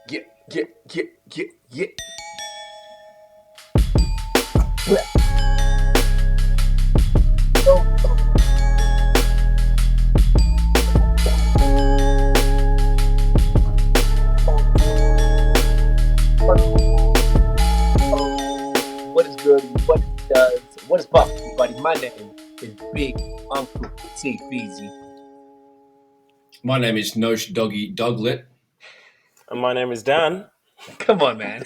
Get, get. What is good? What it does? What is poppin', everybody? My name is Big Uncle T Feezy. My name is Notion Doggy Doglet. And my name is Dan. Come on, man.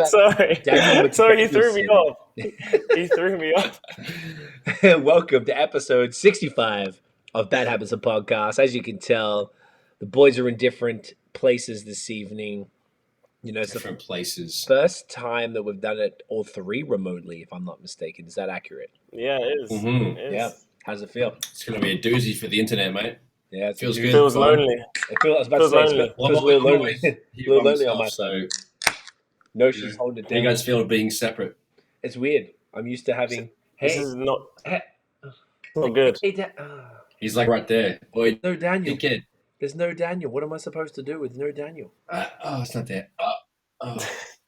Sorry, Daniel he threw me off. He threw me off. Welcome to episode 65 of Bad Habits of Podcast. As you can tell, the boys are in different places this evening. You know, it's Different places. first time that we've done it all three remotely, if I'm not mistaken. Is that accurate? Yeah, it is. Mhm. It is. Yeah. How's it feel? It's going to be a doozy for the internet, mate. Yeah, it's Feels a- good. Feels fun. lonely. I was about Feels to say, lonely. it feels a little lonely. A Here little by lonely on my myself, side. so No, she's holding it how you down. guys feel being separate? It's weird. I'm used to having. This Hey, is not not good. Hey, He's like right there. Boy, no Daniel. big kid. There's no Daniel. What am I supposed to do with no Daniel? It's not there.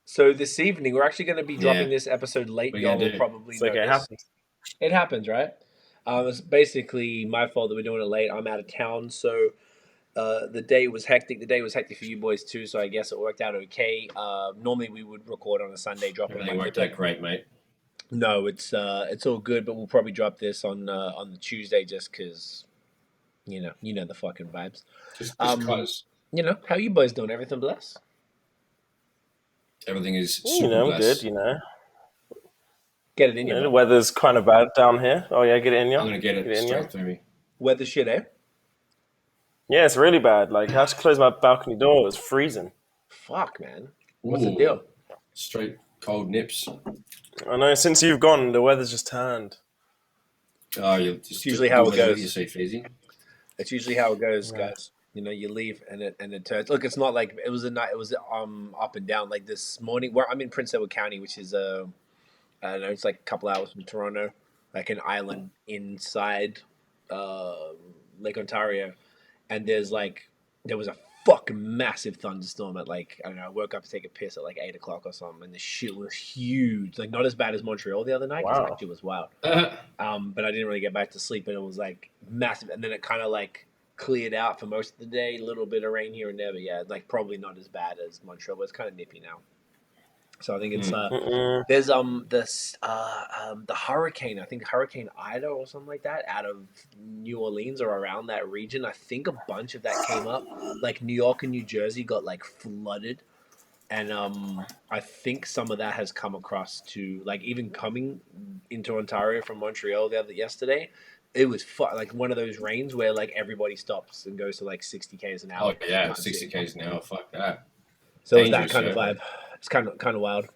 So this evening, we're actually going to be dropping Yeah. this episode late. What are you Y'all gonna will do? probably It's okay. It notice. happens. It happens, right? It's basically my fault that we're doing it late. I'm out of town, so the day was hectic. The day was hectic for you boys too, so I guess it worked out okay. Normally we would record on a Sunday, drop it on Everything Monday. worked out great, mate. No, it's all good, but we'll probably drop this on the Tuesday just because, you know the fucking vibes. Just cause You know, how you boys doing? Everything blessed? everything is You super know, I'm blessed. good. You know, Get it in the your weather's kind of bad down here. Oh yeah, get it in I'm you. going to get it in straight ya. through me. weather shit, eh? Yeah, it's really bad. Like, I had to close my balcony door. It was freezing. Fuck, man. What's the Ooh. deal? Straight cold nips. I know. Since you've gone, the weather's just turned. Oh, you just It's usually how it goes. You say easy. It's usually how it goes, Yeah. guys. You know, you leave and it turns. Look, it's not like it was a night. It was up and down. Like this morning, where I'm in Prince Edward County, which is I don't know, it's like a couple hours from Toronto, like an island inside Lake Ontario, and there was a fucking massive thunderstorm at like, I don't know, I woke up to take a piss at like 8 o'clock or something, and the shit was huge. Like not as bad as Montreal the other night, because Wow. that shit was wild. But I didn't really get back to sleep, and it was like massive. And then it kind of like cleared out for most of the day. A little bit of rain here and there, but yeah, like probably not as bad as Montreal, but it's kind of nippy now. So I think it's there's the hurricane. I think Hurricane Ida or something like that out of New Orleans or around that region. I think a bunch of that came up. Like New York and New Jersey got like flooded, and I think some of that has come across to like even coming into Ontario from Montreal yesterday. It was like one of those rains where like everybody stops and goes to like 60 k's an hour. Oh, yeah, 60 k's an hour. Fuck that. So it's that Dangerous, kind of yeah. vibe. It's kind of wild.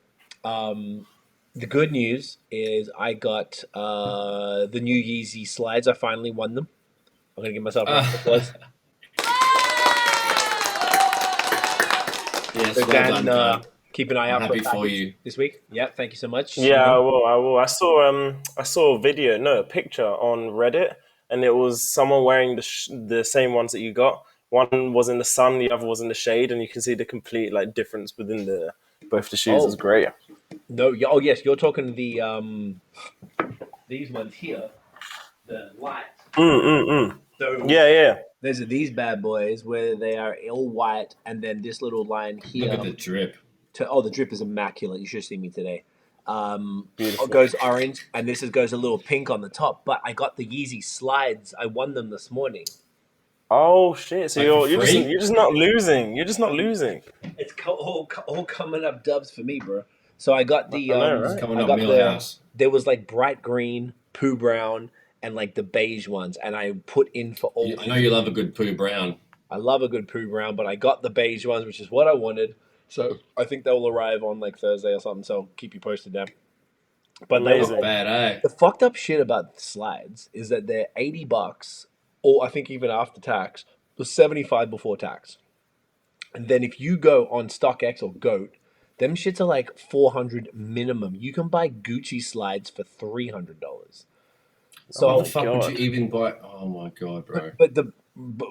The good news is I got the new Yeezy slides. I finally won them. I'm gonna give myself a round of applause. Yes, So well Dan, done. keep an eye I'm out for happy a for package you. this week. Yeah, thank you so much. Yeah, I will. I saw a video, no, a picture on Reddit, and it was someone wearing the same ones that you got. One was in the sun, the other was in the shade, and you can see the complete like difference within both the shoes. It was great. No, oh yes, you're talking the these ones here, the light. So Yeah. there's these bad boys where they are all white, and then this little line here. Look at the drip. The drip is immaculate. You should have seen me today. Beautiful. It goes orange, and this goes a little pink on the top. But I got the Yeezy slides. I won them this morning. Oh shit! So Like you're for free? just not losing. You're just not losing. It's all coming up dubs for me, bro. So I got the I know, right? Coming I up got Millhouse. there was like bright green, poo brown, and like the beige ones, and I put in for all. I know you love a good poo brown. I love a good poo brown, but I got the beige ones, which is what I wanted. So I think they'll arrive on like Thursday or something. So I'll keep you posted there. But they Amazing. Not bad, eh? the fucked up shit about the slides is that they're $80, or I think even after tax, was 75 before tax. And then if you go on StockX or Goat, them shits are like 400 minimum. You can buy Gucci slides for $300. So What the fuck God. would you even buy? Oh my god, bro. but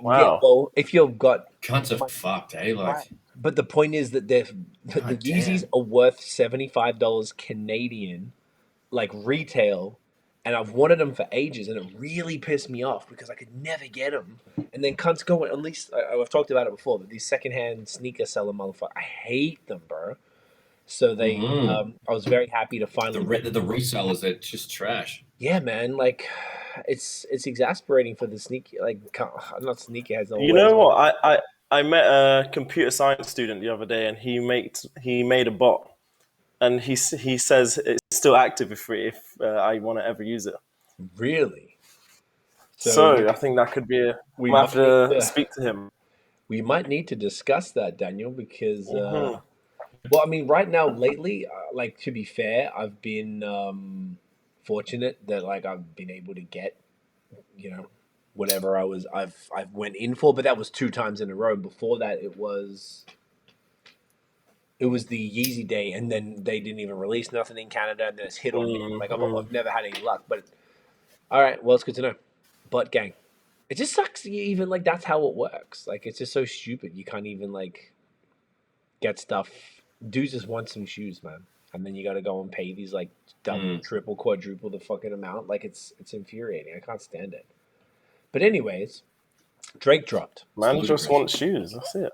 Wow. yeah, well, if you've got Cunts are fucked, eh? Like, But the point is that the Yeezys are worth $75 Canadian, like retail, and I've wanted them for ages, and it really pissed me off because I could never get them. And then cunts go, at least I've talked about it before, but these secondhand sneaker seller motherfuckers, I hate them, bro. So they, I was very happy to finally. The resellers, they're just trash. Yeah, man. Like, it's exasperating for the sneaker. Like, not sneakerheads. You know what? I met a computer science student the other day, and he made a bot, and he says it's still active if I want to ever use it. Really? So I think that could be we might have to speak to him. We might need to discuss that, Daniel, because well, I mean, right now, lately, like, to be fair, I've been fortunate that, like, I've been able to get, you know, whatever I've went in for, but that was 2 times in a row. Before that, it was the Yeezy day, and then they didn't even release nothing in Canada, and then it's hit on me. Like, I've never had any luck, but all right, well, it's good to know. But gang, it just sucks. Even like that's how it works. Like, it's just so stupid. You can't even like get stuff. Dudes just want some shoes, man, and then you got to go and pay these like double, triple, quadruple the fucking amount. Like, it's infuriating. I can't stand it. But anyways, Drake dropped. Man just wants shoes. That's it.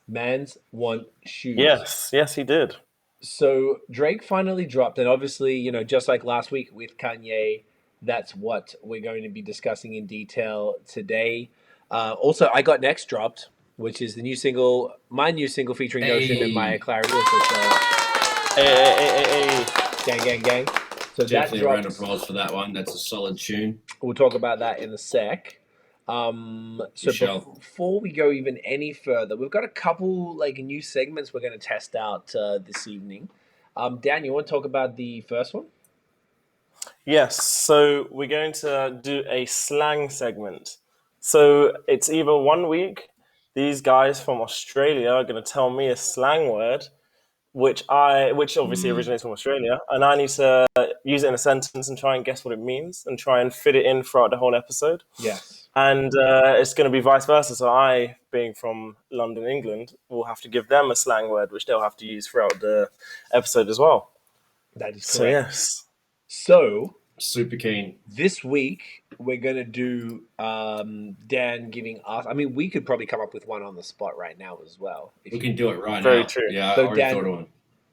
Mans want shoes. Yes, he did. So Drake finally dropped, and obviously, you know, just like last week with Kanye, that's what we're going to be discussing in detail today. Also, I Got Next dropped, which is the new single, my new single featuring Notion and Myer. Hey. Gang. So definitely that a round of applause for that one. That's a solid tune. We'll talk about that in a sec. So before we go even any further, we've got a couple like new segments we're going to test out this evening. Dan, you want to talk about the first one? Yes. So we're going to do a slang segment. So it's either 1 week, these guys from Australia are going to tell me a slang word, which obviously originates from Australia, and I need to use it in a sentence and try and guess what it means and try and fit it in throughout the whole episode. Yes. And it's going to be vice versa. So I, being from London, England, will have to give them a slang word, which they'll have to use throughout the episode as well. That is correct. So, yes. So, super keen. This week, we're going to do Dan giving us... I mean, we could probably come up with one on the spot right now as well. We can do it right now. Very true. Yeah, so I already Dan, thought of one.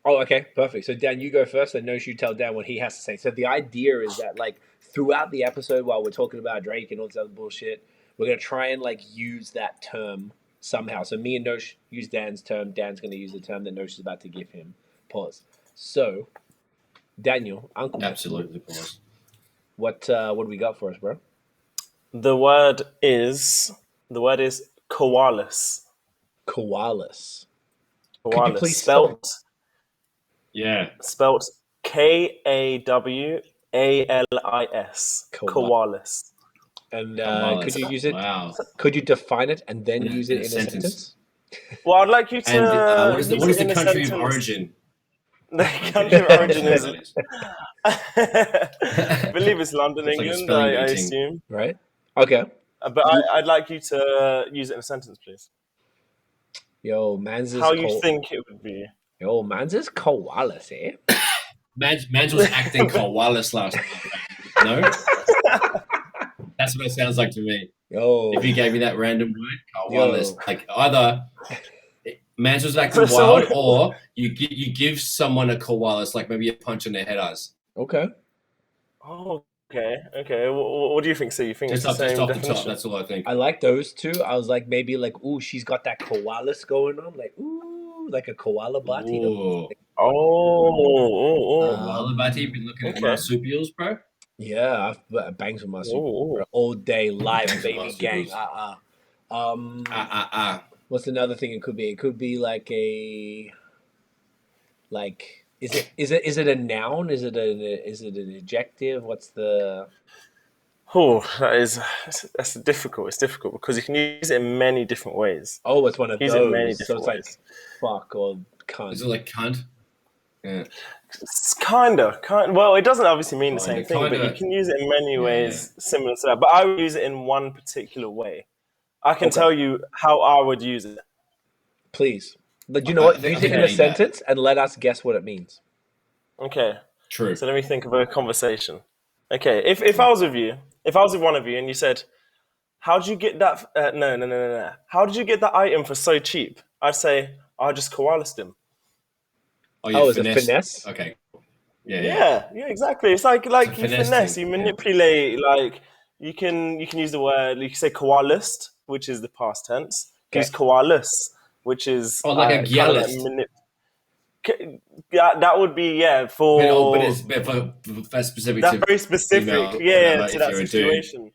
Oh, okay, perfect. So, Dan, you go first, and Nosh, you tell Dan what he has to say. So, the idea is that, like, throughout the episode, while we're talking about Drake and all this other bullshit, we're going to try and, like, use that term somehow. So, me and Nosh use Dan's term. Dan's going to use the term that Nosh is about to give him. Pause. So, Daniel, Uncle. Absolutely, pause. What do we got for us, bro? The word is koalas. Koalas. Could you please spelt? Yeah. Spelt Kawalis. Koalas. And could you use it? Wow. Could you define it and then use it in a sentence? Well, I'd like you to. And what is the country of origin? The country of origin is. I believe it's London, England. I assume. Right. Okay. But I'd like you to use it in a sentence, please. Yo, man's is how you think it would be. Yo, man's is koalas, eh? Mans was acting koalas last night. No? That's what it sounds like to me. Yo. If you gave me that random word, koalas. Like, either Mans was acting wild, or you give someone a koalas, like maybe a punch on their head eyes. Okay. Oh, okay. What do you think, Cee? You think just it's the same off definition? the top, that's all I think. I like those two. I was like, maybe like, ooh, she's got that koalas going on. Like, ooh, like a koala bati. Oh. Koala bati, been looking at marsupials, bro? Yeah, I've bangs with marsupials all day, live, baby gang. What's another thing it could be? It could be like a, like, is it a noun? Is it an adjective? What's the? Oh, that's difficult. It's difficult because you can use it in many different ways. Oh, it's one of those. It in many so it's ways. Like fuck or cunt. Is it like cunt? Yeah. It's kind of. Well, it doesn't obviously mean the same thing, but you can use it in many ways similar to that. But I would use it in one particular way. I can tell you how I would use it. Please. But you know what? I Use think it in I a need sentence and let us guess what it means. Okay. True. So let me think of a conversation. Okay, if I was with you, if I was with one of you, and you said, "How did you get that?" No. How did you get that item for so cheap? I'd say, "I just koalased him." Oh, is it finesse? Okay. Yeah. Yeah, exactly. It's like It's a you finesse finesse, thing. you Yeah. manipulate. Like you can use the word. You can say koalist, which is the past tense. You can use koalas, which is Oh, like a kind of like gyalist. that would be But for it's for specific that's to very specific. female, Yeah, whatever, to if that you're a dude. situation.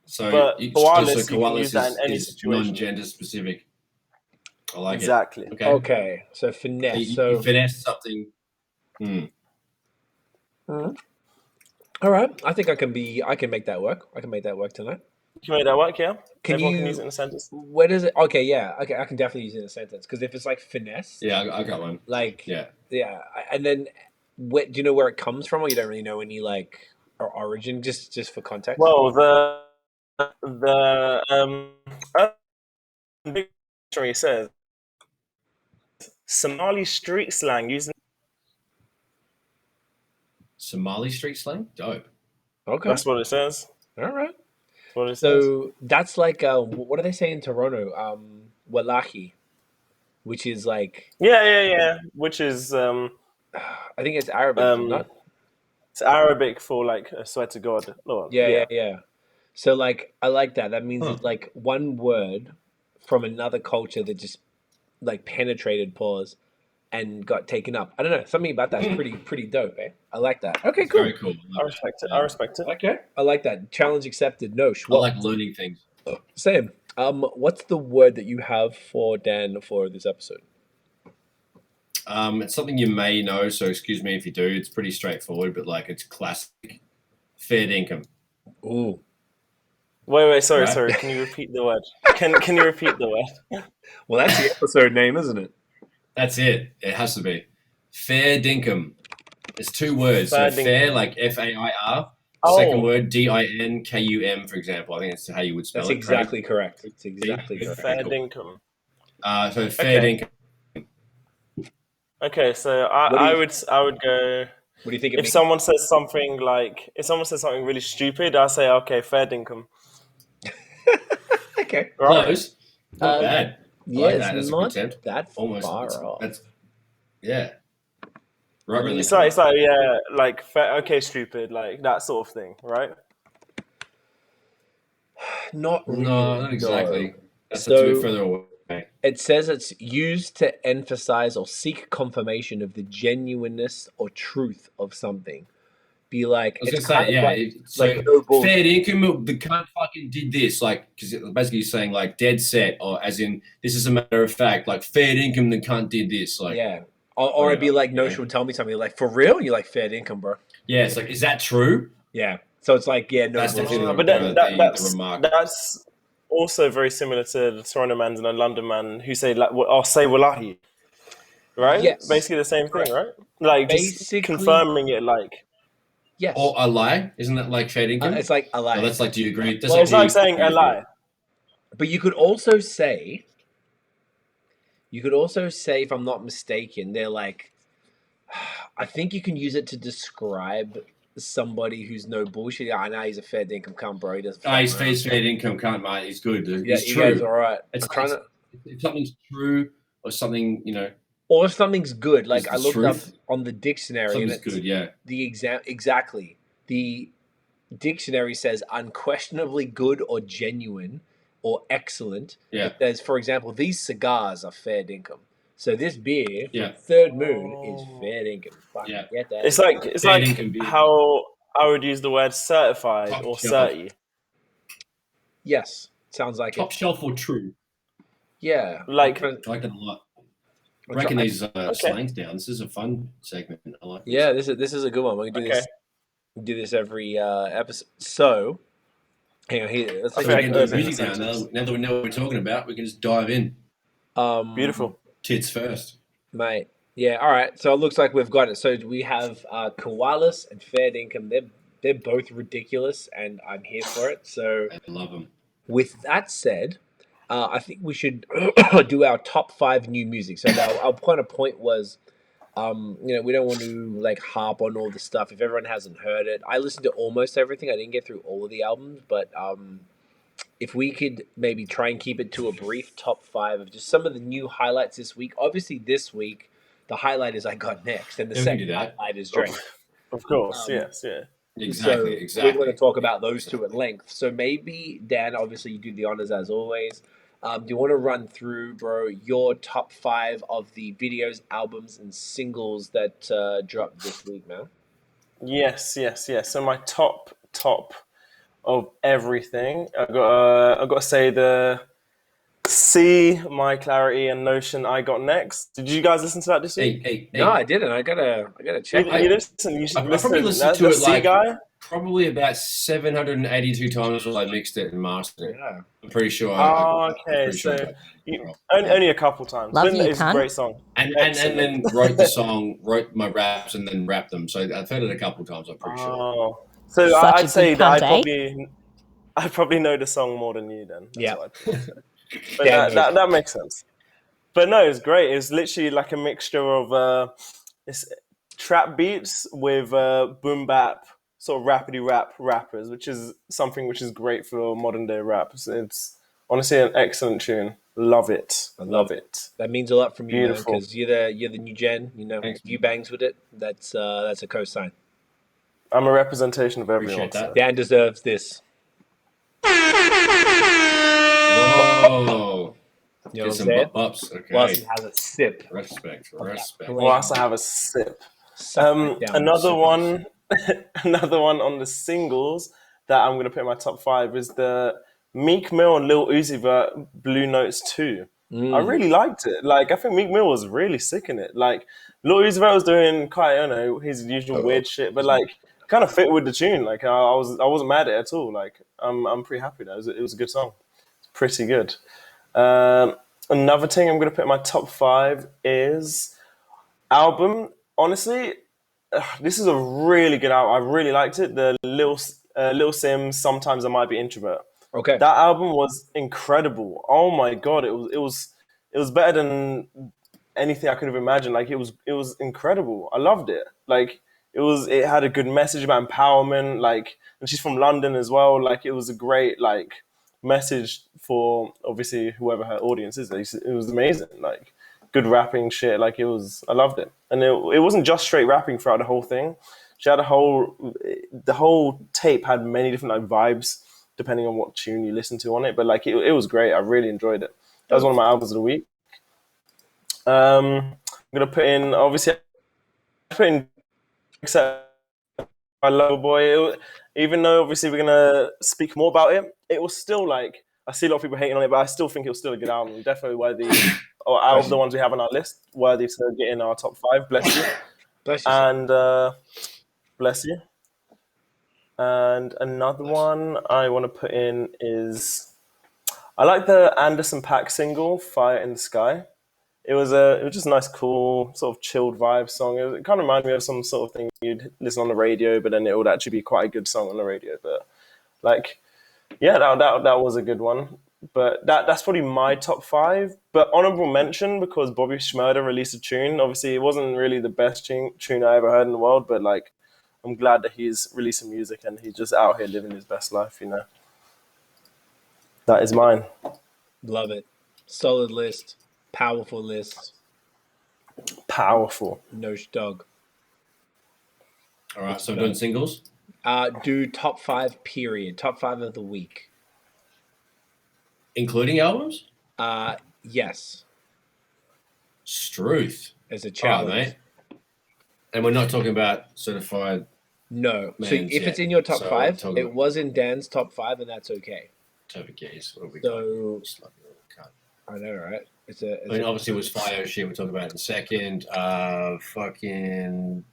So, But koalas, you can use koalas that in any is situation. non-gender specific. I like Exactly. it. Okay, so So finesse. you finesse something. All right, I think I can make that work. I can make that work tonight. You can make that work, yeah? Can Everyone you? can use it in a sentence. Where does it? Okay, yeah. Okay, I can definitely use it in a sentence because if it's like finesse, Yeah, I got one. like Yeah. and then do you know where it comes from, or you don't really know any like or origin? Just for context. Well, the dictionary says Somali street slang using. Somali street slang? Dope. Okay, That's what it says. all right. That's what it says. So that's like what do they say in Toronto? Wallahi, which is like Yeah. Which is I think it's Arabic, is it not? it's Arabic for like I swear to God. No, Yeah. So like I like that. That means Huh. it's like one word from another culture that just like penetrated pause and got taken up. I don't know. Something about that's pretty dope, eh? I like that. Okay, cool. Very cool. I respect it. I respect it. Okay. I like that. Challenge accepted. No, I like learning things. Same. What's the word that you have for Dan for this episode? It's something you may know, so excuse me if you do. It's pretty straightforward, but like it's classic. Fair income. Ooh. Wait, sorry. Right? Can you repeat the word? Can you repeat the word? Well, that's the episode name, isn't it? That's it. It has to be. Fair dinkum. It's two words. Fair So fair, dinkum. like Fair. Oh. Second word, Dinkum, for example. I think that's how you would spell That's it. exactly correct. It's exactly correct. Fair Cool. dinkum. So fair dinkum. Okay, so I would go. What do you think? If someone says something really stupid, I say, okay, fair dinkum. Okay. Right? Close. Not bad. I Yeah, like that. it's That's a not good attempt. that Almost. far off. That's yeah. Right. Really. It's like yeah, like fair, okay, stupid, like that sort of thing, right? Not really. No, not exactly. No. That's a bit further away. It says it's used to emphasize or seek confirmation of the genuineness or truth of something. Be like, I was it's gonna say, yeah. like no bullshit. Fair income, the cunt fucking did this, like, because basically you're saying like dead set, or as in this is a matter of fact, like fair income, the cunt did this, like, yeah. Or it'd be like, Notion would tell me something like, for real? You're like, fair income, bro. Yeah, it's like, is that true? Yeah. So it's like, yeah, no. That's definitely But the remark. That's also very similar to the Toronto man and the London man who say like, I'll say wallahi, right? Yes. Basically the same thing, right? Like just confirming it, like. Yes. Or a lie, isn't that like fair income? It's like a lie. No, that's like, do you agree? That's Well, it's like saying a lie. But you could also say, if I'm not mistaken, they're like, I think you can use it to describe somebody who's no bullshit. I know he's a fair income cunt, bro. He doesn't. He's fair income cunt, mate. He's good. Yeah, he's you true. guys are all right. If something's true or something, or if something's good, like I looked truth. up on the dictionary, Something's and it's good, yeah. Exactly. The dictionary says unquestionably good or genuine or excellent. Yeah. It says, for example, these cigars are fair dinkum. So this beer, Yeah. Third Moon, is fair dinkum. Yeah. Get that? It's like how I would use the word certified Top or shelf. certi. Yes, sounds like Top shelf or true. Yeah, like I like that a lot. Breaking these slangs down. This is a fun segment. I like. Yeah, this is a good one. We can do this. We do this every episode. So, hang on here. Let's So we can do music now. Now that we know what we're talking about, we can just dive in. Beautiful. Tits first, mate. Yeah. All right. So it looks like we've got it. So we have koalas and fair dinkum. They're both ridiculous, and I'm here for it. So I love them. with that said, I think we should do our top 5 new music. So our kind of point was, we don't want to like harp on all the stuff if everyone hasn't heard it. I listened to almost everything. I didn't get through all of the albums, but if we could maybe try and keep it to a brief top 5 of just some of the new highlights this week. Obviously, this week the highlight is I Got Next, and the second highlight is Drake. Of course, yes, yeah. Exactly. We're going to talk about those two at length. So maybe, Dan, obviously you do the honors as always. Do you want to run through, bro, your top 5 of the videos, albums, and singles that dropped this week, man? Yes. So my top of everything, I got to say the Cee, My Clarity, and Notion I Got Next. Did you guys listen to that this week? Hey. No, I didn't. I gotta check. You should I listen. probably listened to it C like guy? probably about 782 times while I mixed it and mastered it. Yeah. I'm pretty sure. Okay, so only a couple times. Love you, it's a cunt. great song. And then wrote the song, wrote my raps, and then rapped them. So I've heard it a couple times. I'm pretty sure. So Such I'd a say good that cunt, I probably know the song more than you. Then Yeah. But that makes sense. But no, it's great. It's literally like a mixture of it's trap beats with boom bap, sort of rapidy rap rappers, which is something which is great for modern day rap. It's honestly an excellent tune. Love it. I love it. That means a lot from you, Beautiful. because you're the new gen. Thanks. If you bangs with it, that's a cosign. I'm a representation of everyone. Appreciate that. Dan deserves this. Whoa. You know Get some what I'm saying? ups. Okay. Whilst he has a sip. Respect. Whilst I have a sip. Suck it down. Another one on the singles that I'm going to put in my top 5 is the Meek Mill and Lil Uzi Vert Blue Notes 2. I really liked it. Like, I think Meek Mill was really sick in it. Like, Lil Uzi Vert was doing quite, his usual weird shit, but like, kind of fit with the tune. Like, I wasn't mad at it at all. Like, I'm pretty happy that it was a good song. It's pretty good. Another thing I'm going to put in my top 5 is album. Honestly, this is a really good album. I really liked it. The Lil Simz, Sometimes I Might Be Introvert. Okay. That album was incredible. Oh my god, it was better than anything I could have imagined. Like it was incredible. I loved it. Like it had a good message about empowerment. Like, and she's from London as well. Like it was a great message for obviously whoever her audience is. It was amazing. Like good rapping shit. Like I loved it. And it wasn't just straight rapping throughout the whole thing. She had the whole tape had many different vibes depending on what tune you listen to on it. But it was great. I really enjoyed it. That was one of my albums of the week. I'm gonna put in except my Lover Boy. Even though obviously we're gonna speak more about it, it was still I see a lot of people hating on it, but I still think it was still a good album. Definitely worthy, or out of the ones we have on our list, worthy to get in our top 5. Bless you. Bless you. And bless you. And another one I want to put in is I like the Anderson.Paak single "Fire in the Sky." It was just a nice, cool, sort of chilled vibe song. It kind of reminded me of some sort of thing you'd listen on the radio, but then it would actually be quite a good song on the radio. But that was a good one. But that's probably my top 5. But honorable mention, because Bobby Shmurda released a tune. Obviously, it wasn't really the best tune I ever heard in the world, but I'm glad that he's releasing music and he's just out here living his best life. That is mine. Love it. Solid list. Powerful list. Powerful. No dog. All right, so I'm doing singles. Do top 5 period. Top 5 of the week. Including albums? Yes. Struth. As a challenge. Mate. And we're not talking about certified. No. So if it's in your top 5, it was in Dan's top 5, and that's okay. What have we got? I know, right? Obviously it was Fire shit. We'll talk about it in a second. Only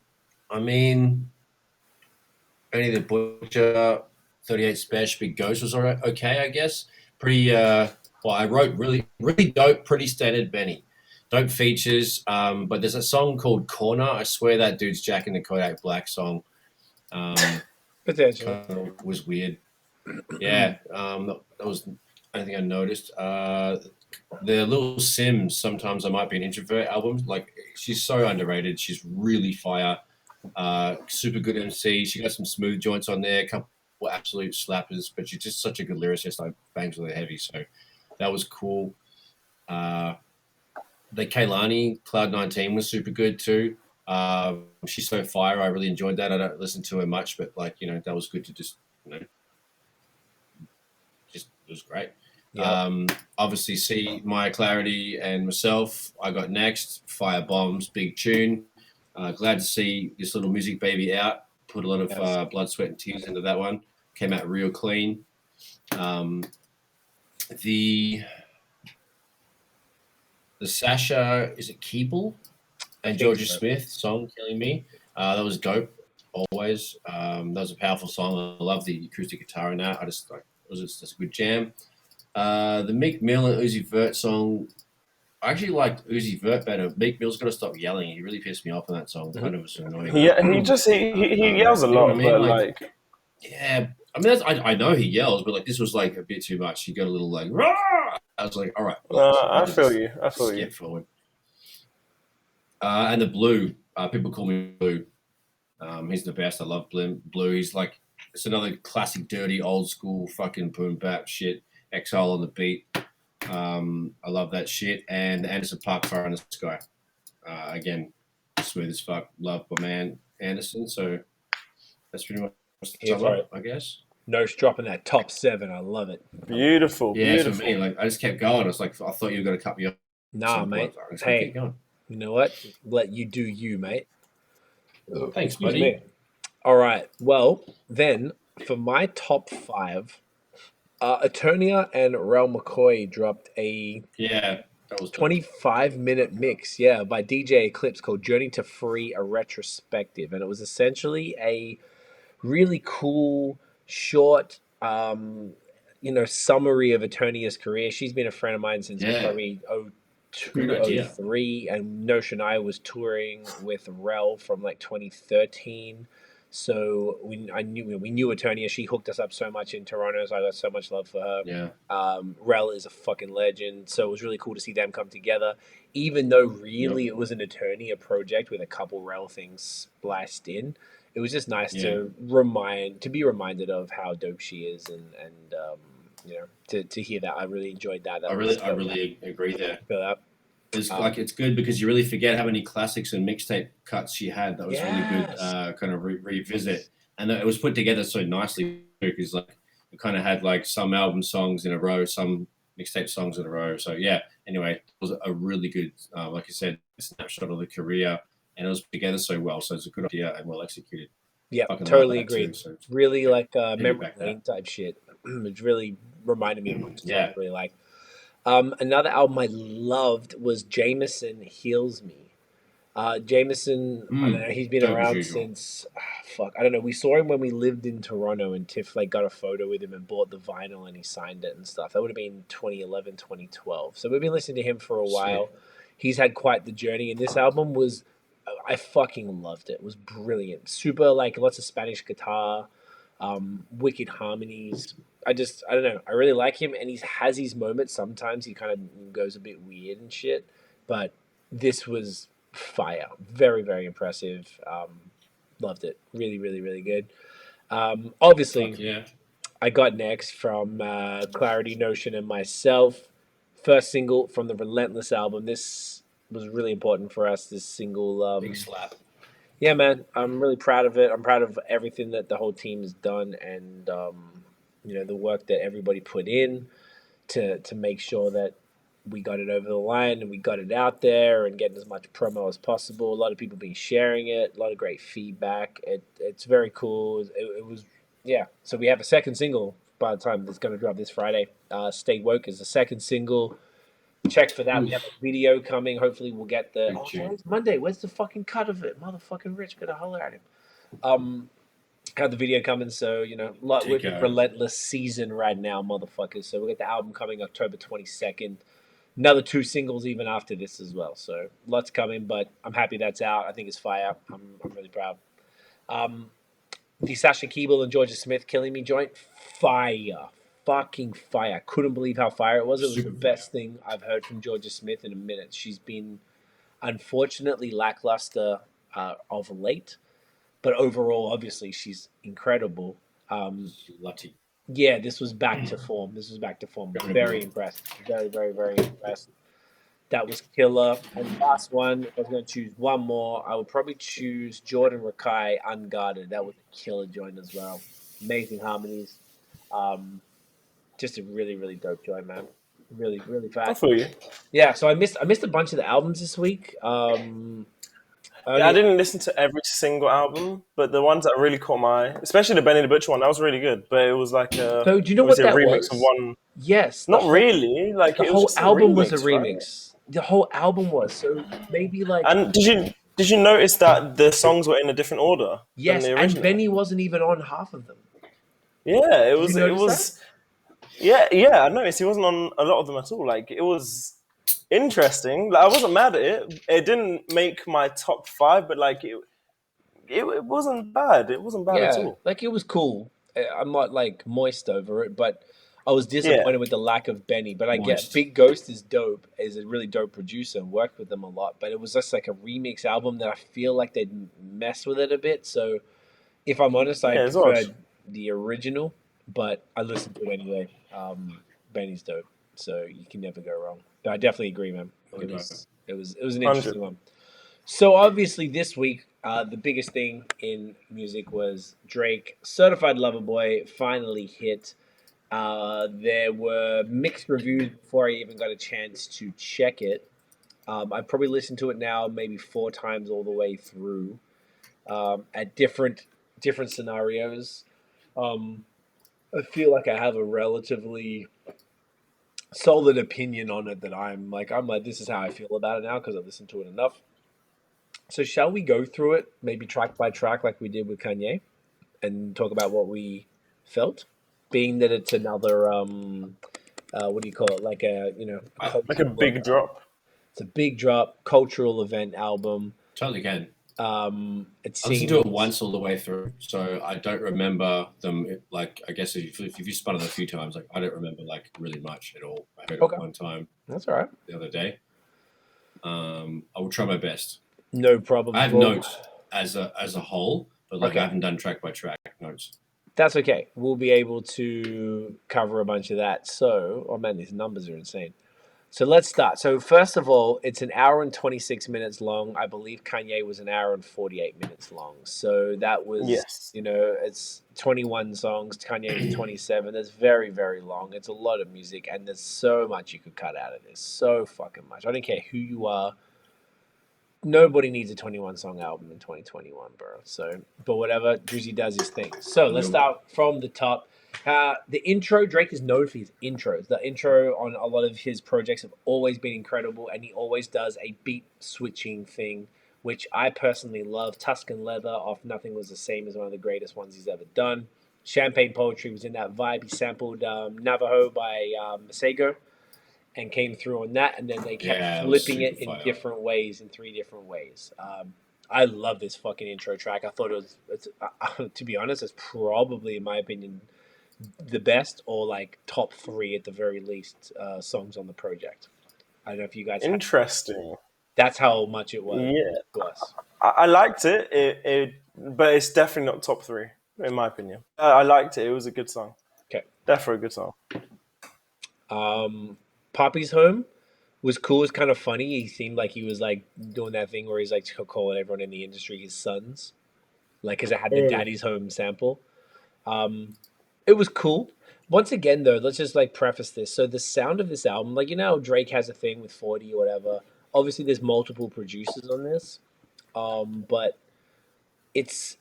the Butcher, 38 Spesh, Big Ghost was alright. Okay, I guess. Pretty. I wrote really, really dope, pretty standard Benny. Dope features. But there's a song called Corner. I swear that dude's jacking the Kodak Black song. Potentially. Was weird. Yeah. That was anything I noticed. The little Simz, Sometimes I Might Be an Introvert album. Like, she's so underrated. She's really fire. Super good MC. She got some smooth joints on there, a couple absolute slappers, but she's just such a good lyricist. Like, bangs really heavy. So that was cool. The Kehlani Cloud 19 was super good too. She's so fire. I really enjoyed that. I don't listen to her much, but like, that was good to just, just it was great. Yep. Obviously, see Myer Clarity and myself. I got next. Fire Bombs, big tune. Glad to see this little music baby out. Put a lot of blood, sweat, and tears into that one. Came out real clean. The Sasha, is it Keable and Jorja Smith song, Killing Me. That was dope, always. That was a powerful song. I love the acoustic guitar in that. I just like it was just a good jam. The Meek Mill and Uzi Vert song, I actually liked Uzi Vert better. Meek Mill's got to stop yelling. He really pissed me off on that song. Kind of was annoying. He yells a lot, but like yeah. I mean, I know he yells, but like this was like a bit too much. He got a little like, Rah! I was like, all right. I feel you. Skip forward. And the Blue, people call me Blue. He's the best. I love Blue. He's like, it's another classic, dirty, old school fucking boom bap shit. Exile on the beat. I love that shit. And the Anderson.Paak Fire in the Sky. Again, smooth as fuck. Love my man Anderson. So that's pretty much the sum, I guess. Nosh dropping that top 7. I love it. Beautiful. Yeah, beautiful. for me, like I just kept going. I was like, I thought you were going to cut me off. Nah, mate. Hey, you know what? Let you do you, mate. Thanks, buddy. All right. Well, then for my top 5, Eternia and McCoy dropped a that was 25-minute mix, by DJ Eclipse called Journey to Free, a retrospective. And it was essentially a really cool, short, summary of Eternia's career. She's been a friend of mine since probably 02, 03, and Notion and I was touring with Rel from like 2013. So we knew Eternia. She hooked us up so much in Toronto, so I got so much love for her. Yeah. Rel is a fucking legend, so it was really cool to see them come together. Even though really it was an Eternia project with a couple Rel things spliced in, it was just nice to be reminded of how dope she is, and to hear that. I really enjoyed that. I really agree there. Feel that. It's good because you really forget how many classics and mixtape cuts she had. That was really good, kind of revisit, and it was put together so nicely because like it kind of had like some album songs in a row, some mixtape songs in a row. So anyway, it was a really good, like you said, snapshot of the career, and it was put together so well. So it's a good idea and well executed. Yeah, totally agreed. So really like memory lane type shit, which really reminded me of what I really like. Another album I loved was JMSN Heals Me. JMSN, I don't know, he's been around since, I don't know. We saw him when we lived in Toronto, and Tiff like got a photo with him and bought the vinyl, and he signed it and stuff. That would have been 2011, 2012. So we've been listening to him for a while. He's had quite the journey, and this album was, I fucking loved it. It was brilliant. Super, like, lots of Spanish guitar, wicked harmonies. I don't know. I really like him, and he has his moments. Sometimes he kind of goes a bit weird and shit, but this was fire. Very, very impressive. Loved it. Really, really, really good. Obviously, I got next from Clarity, Notion, and myself. First single from the Relentless album. This was really important for us, this single. Big slap. Yeah, man. I'm really proud of it. I'm proud of everything that the whole team has done, and the work that everybody put in to make sure that we got it over the line and we got it out there and getting as much promo as possible. A lot of people been sharing it, a lot of great feedback. It's very cool. It was, So we have a second single by the time it's going to drop this Friday. Stay Woke is the second single. Check for that. We have a video coming. Hopefully we'll get the... it's Monday. Where's the fucking cut of it? Motherfucking Rich, gotta holler at him. Have the video coming, so we're in Relentless season right now, motherfuckers. So we'll get the album coming October 22nd. Another 2 singles even after this as well. So lots coming, but I'm happy that's out. I think it's fire. I'm really proud. The Sasha Keable and Jorja Smith Killing Me joint, fire. fucking fire. Couldn't believe how fire it was. It was the best thing I've heard from Jorja Smith in a minute. She's been unfortunately lackluster of late, but overall, obviously, she's incredible. Lucky. Yeah, this was back to form. Very impressed. Very, very, very impressed. That was killer. And last one, if I was going to choose one more, I would probably choose Jordan Rakei, Unguarded. That was a killer joint as well. Amazing harmonies. Just a really, really dope joint, man. Really, really I fat. feel you. Yeah, so I missed a bunch of the albums this week. I didn't listen to every single album, but the ones that really caught my eye, especially the Benny the Butcher one, that was really good. But it was like So do you know what obviously a that remix was? of one. Yes, Not really. Like the it was whole just a album was a remix, right? remix. The whole album was. So maybe like And did you notice that the songs were in a different order than yes, the and original? Benny wasn't even on half of them. Yeah, it Did was. you It notice was. Yeah. I noticed he wasn't on a lot of them at all. Like it was interesting. Like I wasn't mad at it. It didn't make my top 5, but like it wasn't bad. It wasn't bad at Yeah, all. like it was cool. I'm not like moist over it, but I was Yeah. disappointed with the lack of Benny. But I get Moist. Big Ghost is dope, is a really dope producer, worked with them a lot. But it was just like a remix album that I feel like they messed with it a bit. So if I'm honest, I Yeah, it's odd. preferred the original, but I listened to it anyway. Benny's dope, so you can never go wrong. But I definitely agree, man. It was an 100. interesting one. So obviously this week, the biggest thing in music was Drake, Certified Lover Boy, finally hit. There were mixed reviews before I even got a chance to check it. I probably listened to it now maybe 4 times all the way through, at different scenarios. I feel like I have a relatively solid opinion on it that I'm like this is how I feel about it now because I've listened to it enough. So shall we go through it, maybe track by track, like we did with Kanye, and talk about what we felt, being that it's another what do you call it? Like a Like a big drop. It's a big drop, cultural event album. Totally can. It I listened seems to it once all the way through, so I don't remember them. Like, I guess if you spun it a few times, like I don't remember like really much at all. I heard Okay. it one time that's all right. the other day. I will try my best. No problem. I have notes as a whole, but like Okay. I haven't done track by track notes. That's okay. We'll be able to cover a bunch of that. So, oh man, these numbers are insane. So let's start. So first of all, it's an hour and 26 minutes long. I believe Kanye was an hour and 48 minutes long. So that was, Yes. it's 21 songs. Kanye was 27. That's very, very long. It's a lot of music, and there's so much you could cut out of this. So fucking much. I don't care who you are. Nobody needs a 21 song album in 2021, bro. So, but whatever, Drizzy does his thing. So let's start from the top. The intro, Drake is known for his intros. The intro on a lot of his projects have always been incredible, and he always does a beat switching thing, which I personally love. Tuscan Leather off Nothing Was the Same is one of the greatest ones he's ever done. Champagne Poetry was in that vibe. He sampled Navajo by Masego and came through on that, and then they kept flipping it in different ways, in 3 different ways. I love this fucking intro track. I thought to be honest, it's probably, in my opinion, the best, or like top 3 at the very least, songs on the project. I don't know if you guys Interesting. That's how much it was Yeah. to us. I liked it, but it's definitely not top 3, in my opinion. I liked it. It was a good song. Okay. Definitely a good Um, song. Poppy's Home was cool. It's kind of funny. He seemed like he was like doing that thing where he's like calling everyone in the industry his sons, like because it had the Daddy's Home sample. It was cool. Once again, though, let's just like preface this. So the sound of this album, like how Drake has a thing with 40 or whatever. Obviously, there's multiple producers on this, but it's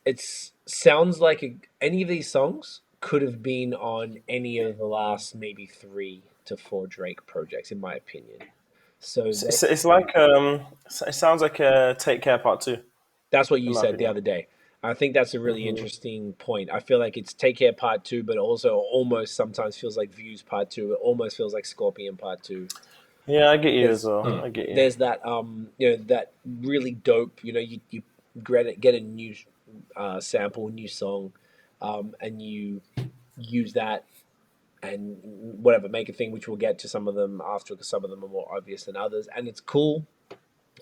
sounds like any of these songs could have been on any of the last maybe 3 to 4 Drake projects, in my opinion. So It's like it sounds like a Take Care Part 2. That's what you said the other day. I think that's a really interesting point. I feel like it's Take Care Part 2, but also almost sometimes feels like Views Part 2. It almost feels like Scorpion Part 2. Yeah, I get you as well. I get you. There's that that really dope, you get a new sample, new song, and you use that and whatever, make a thing, which we'll get to some of them after, because some of them are more obvious than others, and it's cool.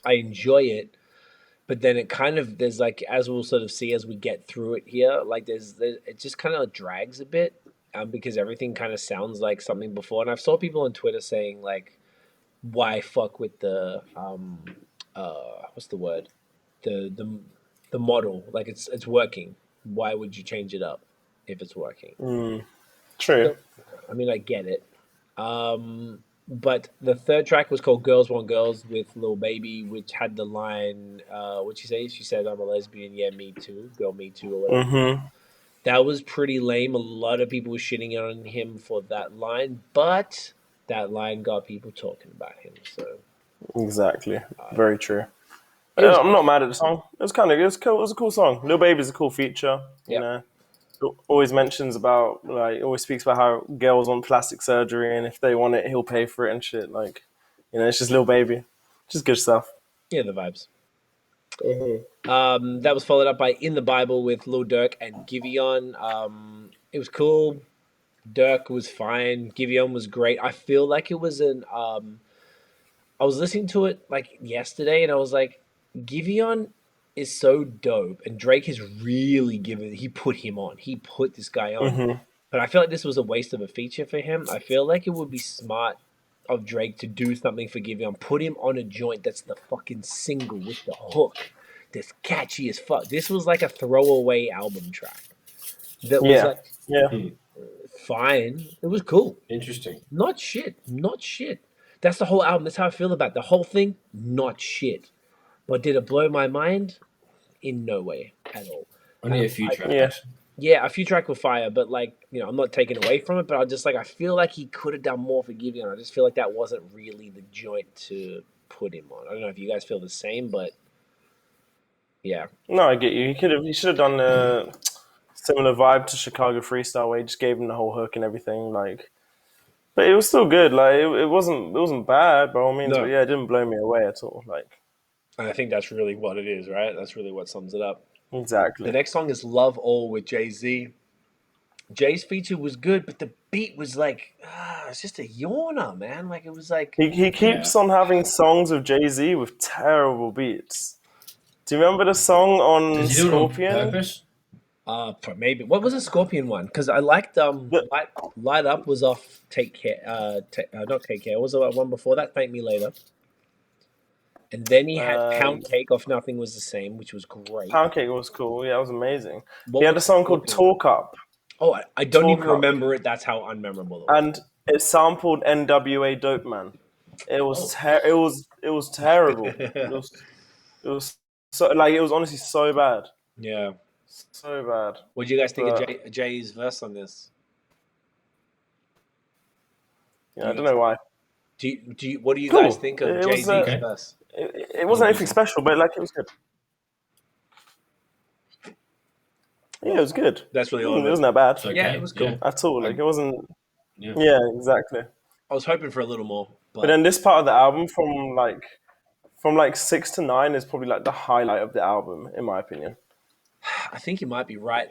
I enjoy it, but then it kind of, there's like, as we'll sort of see as we get through it here, like there's it just kind of drags a bit, because everything kind of sounds like something before, and I've saw people on Twitter saying like, why fuck with the what's the word, the model, like it's working, why would you change it up if it's working? True. I mean, I get it. But the third track was called Girls Want Girls with Lil Baby, which had the line, what'd she say? She said, I'm a lesbian, yeah, me too. Girl, me too, or whatever. Mm-hmm. That was pretty lame. A lot of people were shitting on him for that line, but that line got people talking about him. So Exactly. Very true. it was I'm not mad at the song. It was kind of, it was cool. It was a cool song. Lil Baby's a cool feature. You Yeah. know, always mentions about, like, always speaks about how girls want plastic surgery, and if they want it, he'll pay for it and shit. Like, you know, it's just Lil Baby, just good stuff. Yeah, the vibes. That was followed up by In the Bible with Lil Durk and Giveon. It was cool. Durk was fine. Giveon was great. I feel like it was an. I was listening to it like yesterday, and I was like, Giveon is so dope, and Drake has really given. He put him on. He put this guy on. But I feel like this was a waste of a feature for him. I feel like it would be smart of Drake to do something for Giveon. Put him on a joint that's the fucking single with the hook that's catchy as fuck. This was like a throwaway album track that was like fine. It was cool. Interesting. Not shit. Not shit. That's the whole album. That's how I feel about the whole thing. Not shit. But did it blow my mind? In no way at all. Only a few tracks. Yeah, a few tracks were fire, but like, you know, I'm not taking away from it, but I feel like he could have done more for Giveon. I just feel like that wasn't really the joint to put him on. I don't know if you guys feel the same, but yeah. No, I get you. He should have done a similar vibe to Chicago Freestyle, where he just gave him the whole hook and everything. Like, but it was still good. Like, it wasn't bad by all means. No. But yeah, it didn't blow me away at all. Like, And I think that's really what it is, right? That's really what sums it up. exactly. The next song is Love All with Jay-Z. Jay's feature was good, but the beat was like, it's just a yawner, man. Like, it was like... He keeps on having songs of Jay-Z with terrible beats. Do you remember the song on Did you do it on Scorpion? purpose? Maybe. What was the Scorpion one? Because I liked Light Up was off Take Care. Not Take Care. What was the one before that? Thank Me Later. And then he had Pound Cake off Nothing Was the Same, which was great. Pound Cake was cool. Yeah, it was amazing. What He had was a song called Scorpion? Talk Up. Oh, I don't Talk even Up. remember it. That's how unmemorable it was. And it sampled NWA Dope Man. It was it was terrible. It was so, like, it was honestly so bad. Yeah. So bad. What do you guys think of Jay's verse on this? Yeah, I don't know why. What do you guys think of It was, Jay-Z's verse? It wasn't anything special, but like, it was good. Yeah, it was good. That's really all. It wasn't that bad. Okay. Yeah, it was cool. At all. Like, it wasn't. Yeah. Yeah, exactly. I was hoping for a little more, But then this part of the album, from like 6 to 9, is probably like the highlight of the album, in my opinion. I think you might be right,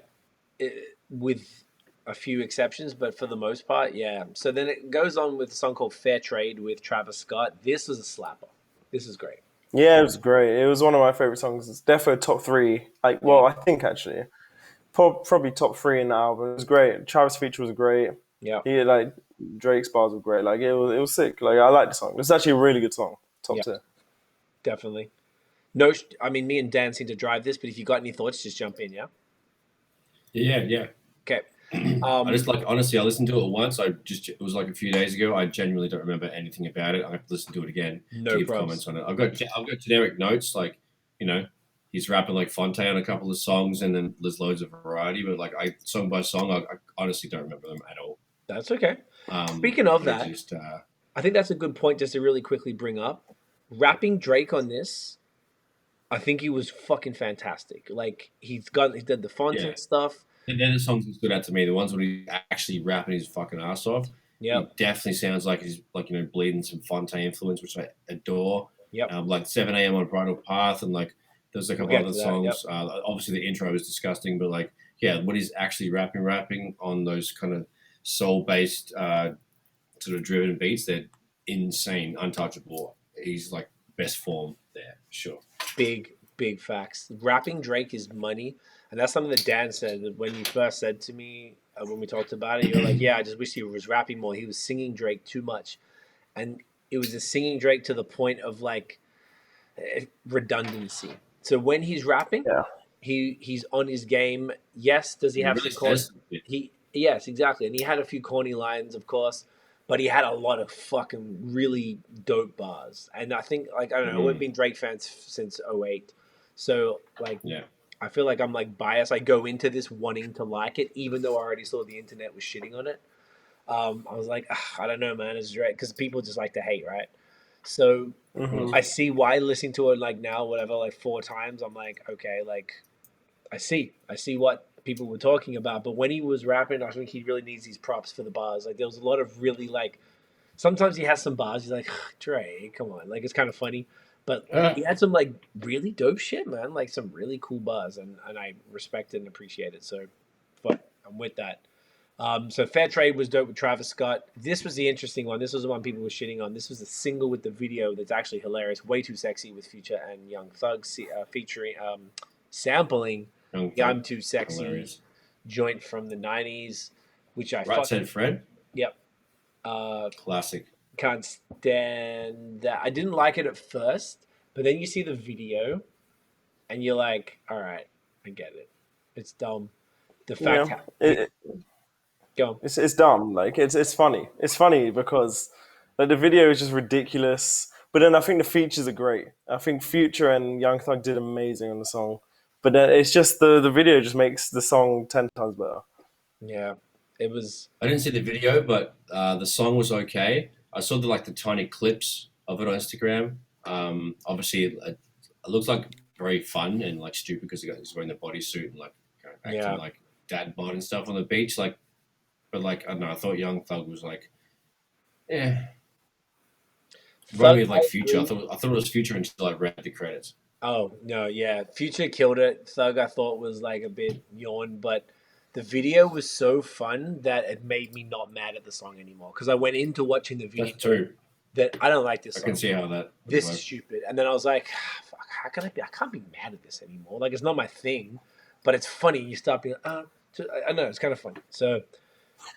with a few exceptions, but for the most part, yeah. So then it goes on with a song called Fair Trade with Travis Scott. This was a slapper. This is great. Yeah, it was great. It was one of my favorite songs. It's definitely top 3. Like, well, I think actually, probably top 3 in the album. It was great. Travis' feature was great. Yeah. He had, like, Drake's bars were great. Like, it was sick. Like, I like the song. It's actually a really good song. Top 2. Definitely. No, I mean, me and Dan seem to drive this, but if you got any thoughts, just jump in, yeah? Yeah. Okay. I just, like, honestly, I listened to it once. It was like a few days ago. I genuinely don't remember anything about it. I have to listen to it again to give comments on it. I've got generic notes, like, you know, he's rapping like Fonte on a couple of songs, and then there's loads of variety. But like, song by song, I honestly don't remember them at all. That's okay. Speaking of that, I think that's a good point just to really quickly bring up. Rapping Drake on this, I think he was fucking fantastic. Like, he did the Fonte stuff. And then the songs that stood out to me, the ones where he's actually rapping his fucking ass off. Yeah, he definitely sounds like he's, like, you know, bleeding some Fonte influence, which I adore. Yeah, like 7 a.m. on Bridal Path, and like there's a couple other songs. Obviously, the intro is disgusting, but like, yeah, what he's actually rapping on those kind of soul-based sort of driven beats, they're insane, untouchable. He's like best form there, sure. Big facts. Rapping Drake is money, and that's something that Dan said when you first said to me when we talked about it. You're like, yeah, I just wish he was rapping more. He was singing Drake too much, and it was a singing Drake to the point of like redundancy. So when he's rapping, he's on his game. Yes, does he have really some corny? says it. Yes, exactly, and he had a few corny lines, of course, but he had a lot of fucking really dope bars. And I think, like, I don't know, we've been Drake fans since 2008. So, like, I feel like I'm, like, biased. I go into this wanting to like it, even though I already saw the internet was shitting on it. I was like, I don't know, man, it's Drake. Because people just like to hate, right? So, I see why listening to it, like, now, whatever, like, 4 times, I'm like, okay, like, I see what people were talking about. But when he was rapping, I think he really needs these props for the bars. Like, there was a lot of really, like, sometimes he has some bars. He's like, Dre, come on. Like, it's kind of funny. But he had some, like, really dope shit, man. Like, some really cool bars. And I respect it and appreciate it. So, fuck, I'm with that. So, Fair Trade was dope with Travis Scott. This was the interesting one. This was the one people were shitting on. This was the single with the video that's actually hilarious. Way Too Sexy with Future and Young Thug featuring, sampling I'm Too Sexy hilarious. Joint from the 90s, which I Right Said Fred? Yep. Classic. Can't stand that. I didn't like it at first, but then you see the video and you're like, all right, I get it. It's dumb. The fact go on. It's dumb. Like it's funny. It's funny because like the video is just ridiculous. But then I think the features are great. I think Future and Young Thug did amazing on the song. But then it's just the video just makes the song 10 times better. Yeah. It was. I didn't see the video, but the song was okay. I saw the tiny clips of it on Instagram. Obviously, it looks like very fun and like stupid because he's wearing the bodysuit and like acting like dad bod and stuff on the beach. Like, but like I don't know. I thought Young Thug was like, Remind me of like Future. I thought it was Future until I read the credits. Oh no, yeah, Future killed it. Thug I thought was like a bit yawn, but the video was so fun that it made me not mad at the song anymore. Because I went into watching the video. That's true. That I don't like this song. I can see how that. This is stupid. And then I was like, fuck, how can I be? I can't be mad at this anymore. Like it's not my thing, but it's funny. You start being, I know it's kind of funny. So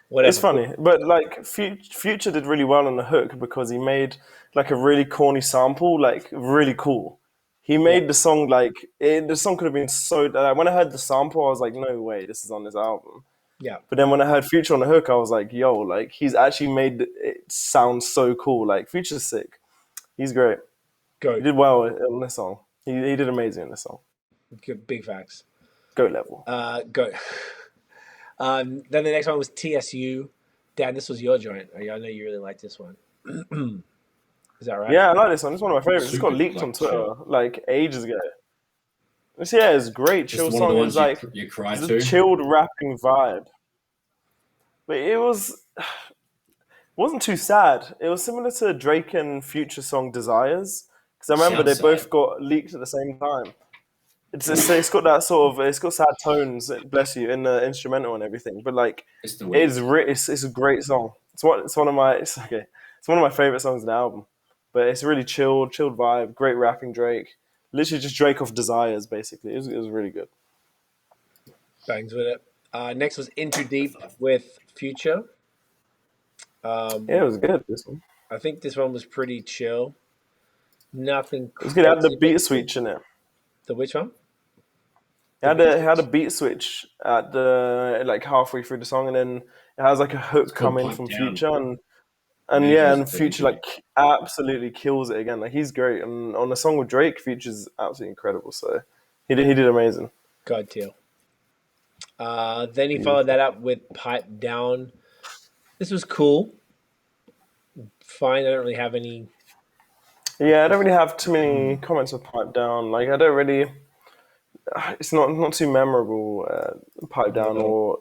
whatever. It's funny, but like Future did really well on the hook because he made like a really corny sample, like really cool. He made the song the song could have been so. When I heard the sample, I was like, no way, this is on this album. Yeah. But then when I heard Future on the hook, I was like, yo, like he's actually made it sound so cool. Like Future's sick. He's great. Go. He did well on this song. He did amazing in this song. Good, big facts. Goat level. Go. Then the next one was TSU. Dan, this was your joint. I know you really like this one. Is that right? Yeah, I like this one. It's one of my favorites. It's got leaked on Twitter like ages ago. It's great. Chill song. It's like you cry it's to. a chilled rapping vibe. But it wasn't too sad. It was similar to Drake and Future song Desires. Because I remember they both got leaked at the same time. It's got that sort of, it's got sad tones, bless you, in the instrumental and everything. But like, it's a great song. It's one of my favorite songs in the album. But it's really chilled vibe, great rapping Drake. Literally just Drake off Desires, basically. It was really good. Bangs with it. Next was In Too Deep with Future. It was good, this one. I think this one was pretty chill. Nothing. It was good. It had the beat switch in it. The which one? It had a beat switch at the like halfway through the song, and then it has like a hook coming from Future, and Future like absolutely kills it again. Like he's great, and on the song with Drake, Future's absolutely incredible. So he did amazing. God tier. Then he followed that up with Pipe Down. This was cool. Fine. I don't really have any. Yeah, I don't really have too many comments with Pipe Down. Like I don't really. It's not too memorable. Pipe Down or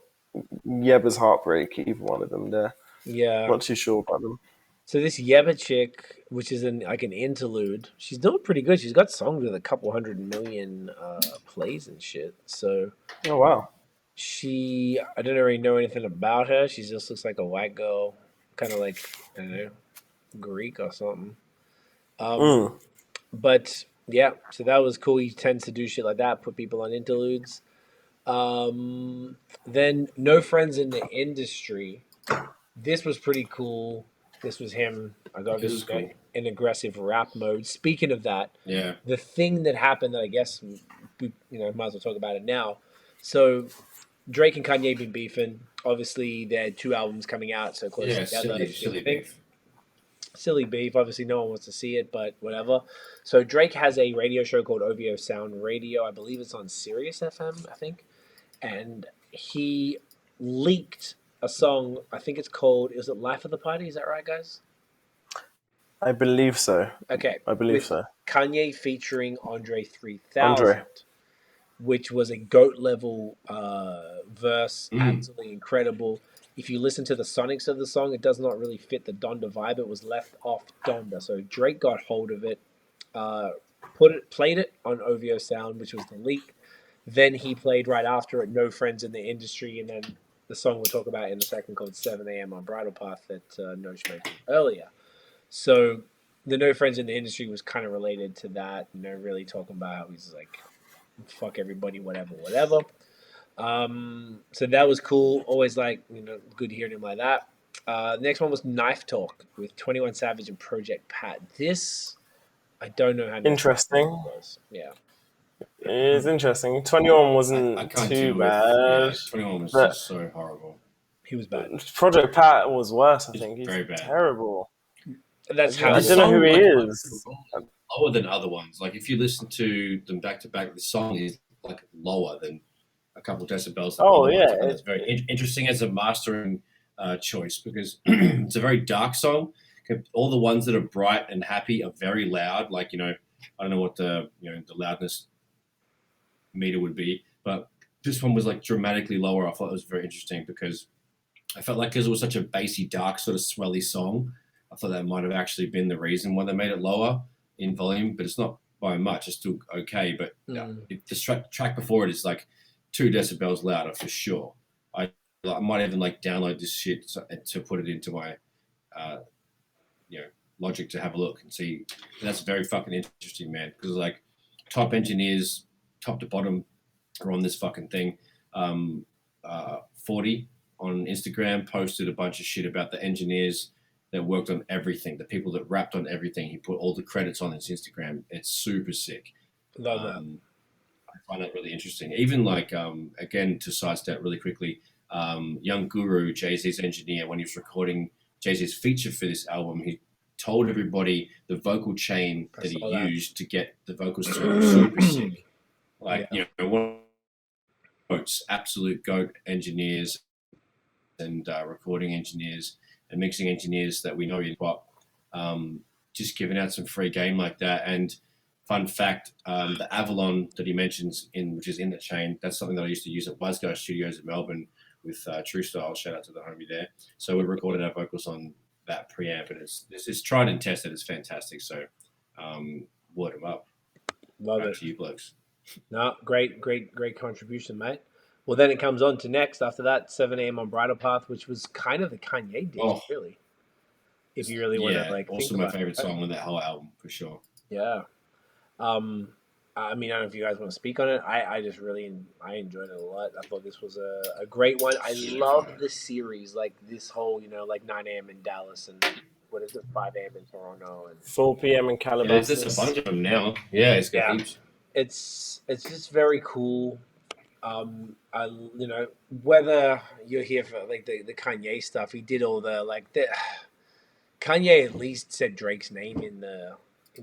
Yebba's Heartbreak, either one of them. There. Yeah. Not too sure about them. So this Yebba chick, which is an interlude, she's doing pretty good. She's got songs with a couple 100 million plays and shit. So. Oh wow. I don't really know anything about her. She just looks like a white girl, kind of like, I don't know, Greek or something. Mm. But yeah, so that was cool. He tends to do shit like that, put people on interludes. Then No Friends in the Industry. This was pretty cool. This was him. I got This is cool. in aggressive rap mode. Speaking of that, Yeah. the thing that happened that I guess we might as well talk about it now. So Drake and Kanye been beefing. Obviously, they had 2 albums coming out so close Yeah, together. silly beef. Silly beef. Obviously, no one wants to see it, but whatever. So Drake has a radio show called OVO Sound Radio. I believe it's on Sirius FM, I think. And he leaked a song. I think it's called. Is it Life of the Party? Is that right, guys? I believe so. Okay. I believe with so. Kanye featuring Andre 3000, Andre. which was a GOAT level verse. Mm. Absolutely incredible. If you listen to the sonics of the song, it does not really fit the Donda vibe. It was left off Donda. So Drake got hold of it, played it on OVO Sound, which was the leak. Then he played right after it No Friends in the Industry, and then the song we'll talk about in a second called 7 a.m. on Bridal Path that Notion mentioned earlier. So the No Friends in the Industry was kind of related to that, really talking about how he's like, fuck everybody, whatever. So that was cool. Always like, good hearing him like that. Next one was Knife Talk with 21 Savage and Project Pat. This, I don't know how Interesting. was. Yeah. It's interesting. 21 wasn't I can't too deal with. bad. Yeah, 21 was but just so horrible. He was bad. Project Pat was worse, I think. He's very bad. terrible. That's how I don't know who he is. Lower than other ones. Like if you listen to them back to back, the song is like lower than a couple of decibels. Oh yeah, it's very interesting as a mastering choice because it's a very dark song. All the ones that are bright and happy are very loud. Like I don't know what the the loudness meter would be, but this one was like dramatically lower. I thought it was very interesting because I felt like because it was such a bassy, dark, sort of swelly song, I thought that might have actually been the reason why they made it lower in volume, but it's not by much. It's still okay, but the track before it is like 2 decibels louder for sure. I might even like download this shit to put it into my Logic to have a look and see. That's very fucking interesting, man, because like top engineers, top to bottom, are on this fucking thing. 40 on Instagram posted a bunch of shit about the engineers that worked on everything, the people that rapped on everything. He put all the credits on his Instagram. It's super sick. Love that. I find that really interesting. Even like, again, to sidestep really quickly, Young Guru, Jay-Z's engineer, when he was recording Jay-Z's feature for this album, he told everybody the vocal chain that he used to get the vocals to be super sick. Like, absolute GOAT engineers and recording engineers and mixing engineers that we know in pop, just giving out some free game like that. And fun fact, the Avalon that he mentions which is in the chain, that's something that I used to use at Wasgo Studios in Melbourne with True Style. Shout out to the homie there. So we recorded our vocals on that preamp, and it's tried and tested. It's fantastic. So word them up. Love Back it. to you blokes. No, great contribution, mate. Well, then it comes on to next after that, 7 a.m. on Bridal Path, which was kind of the Kanye dish, really. If you really want to also think my about favorite it. song on that whole album for sure. Yeah. I mean, I don't know if you guys want to speak on it. I just really enjoyed it a lot. I thought this was a great one. I love the series, like this whole, like 9 a.m. in Dallas and what is it, 5 a.m. in Toronto and 4 p.m. in Calabasas. There's a bunch of them now. Yeah, it's got heaps. It's just very cool. Whether you're here for like the Kanye stuff, he did all the Kanye at least said Drake's name in the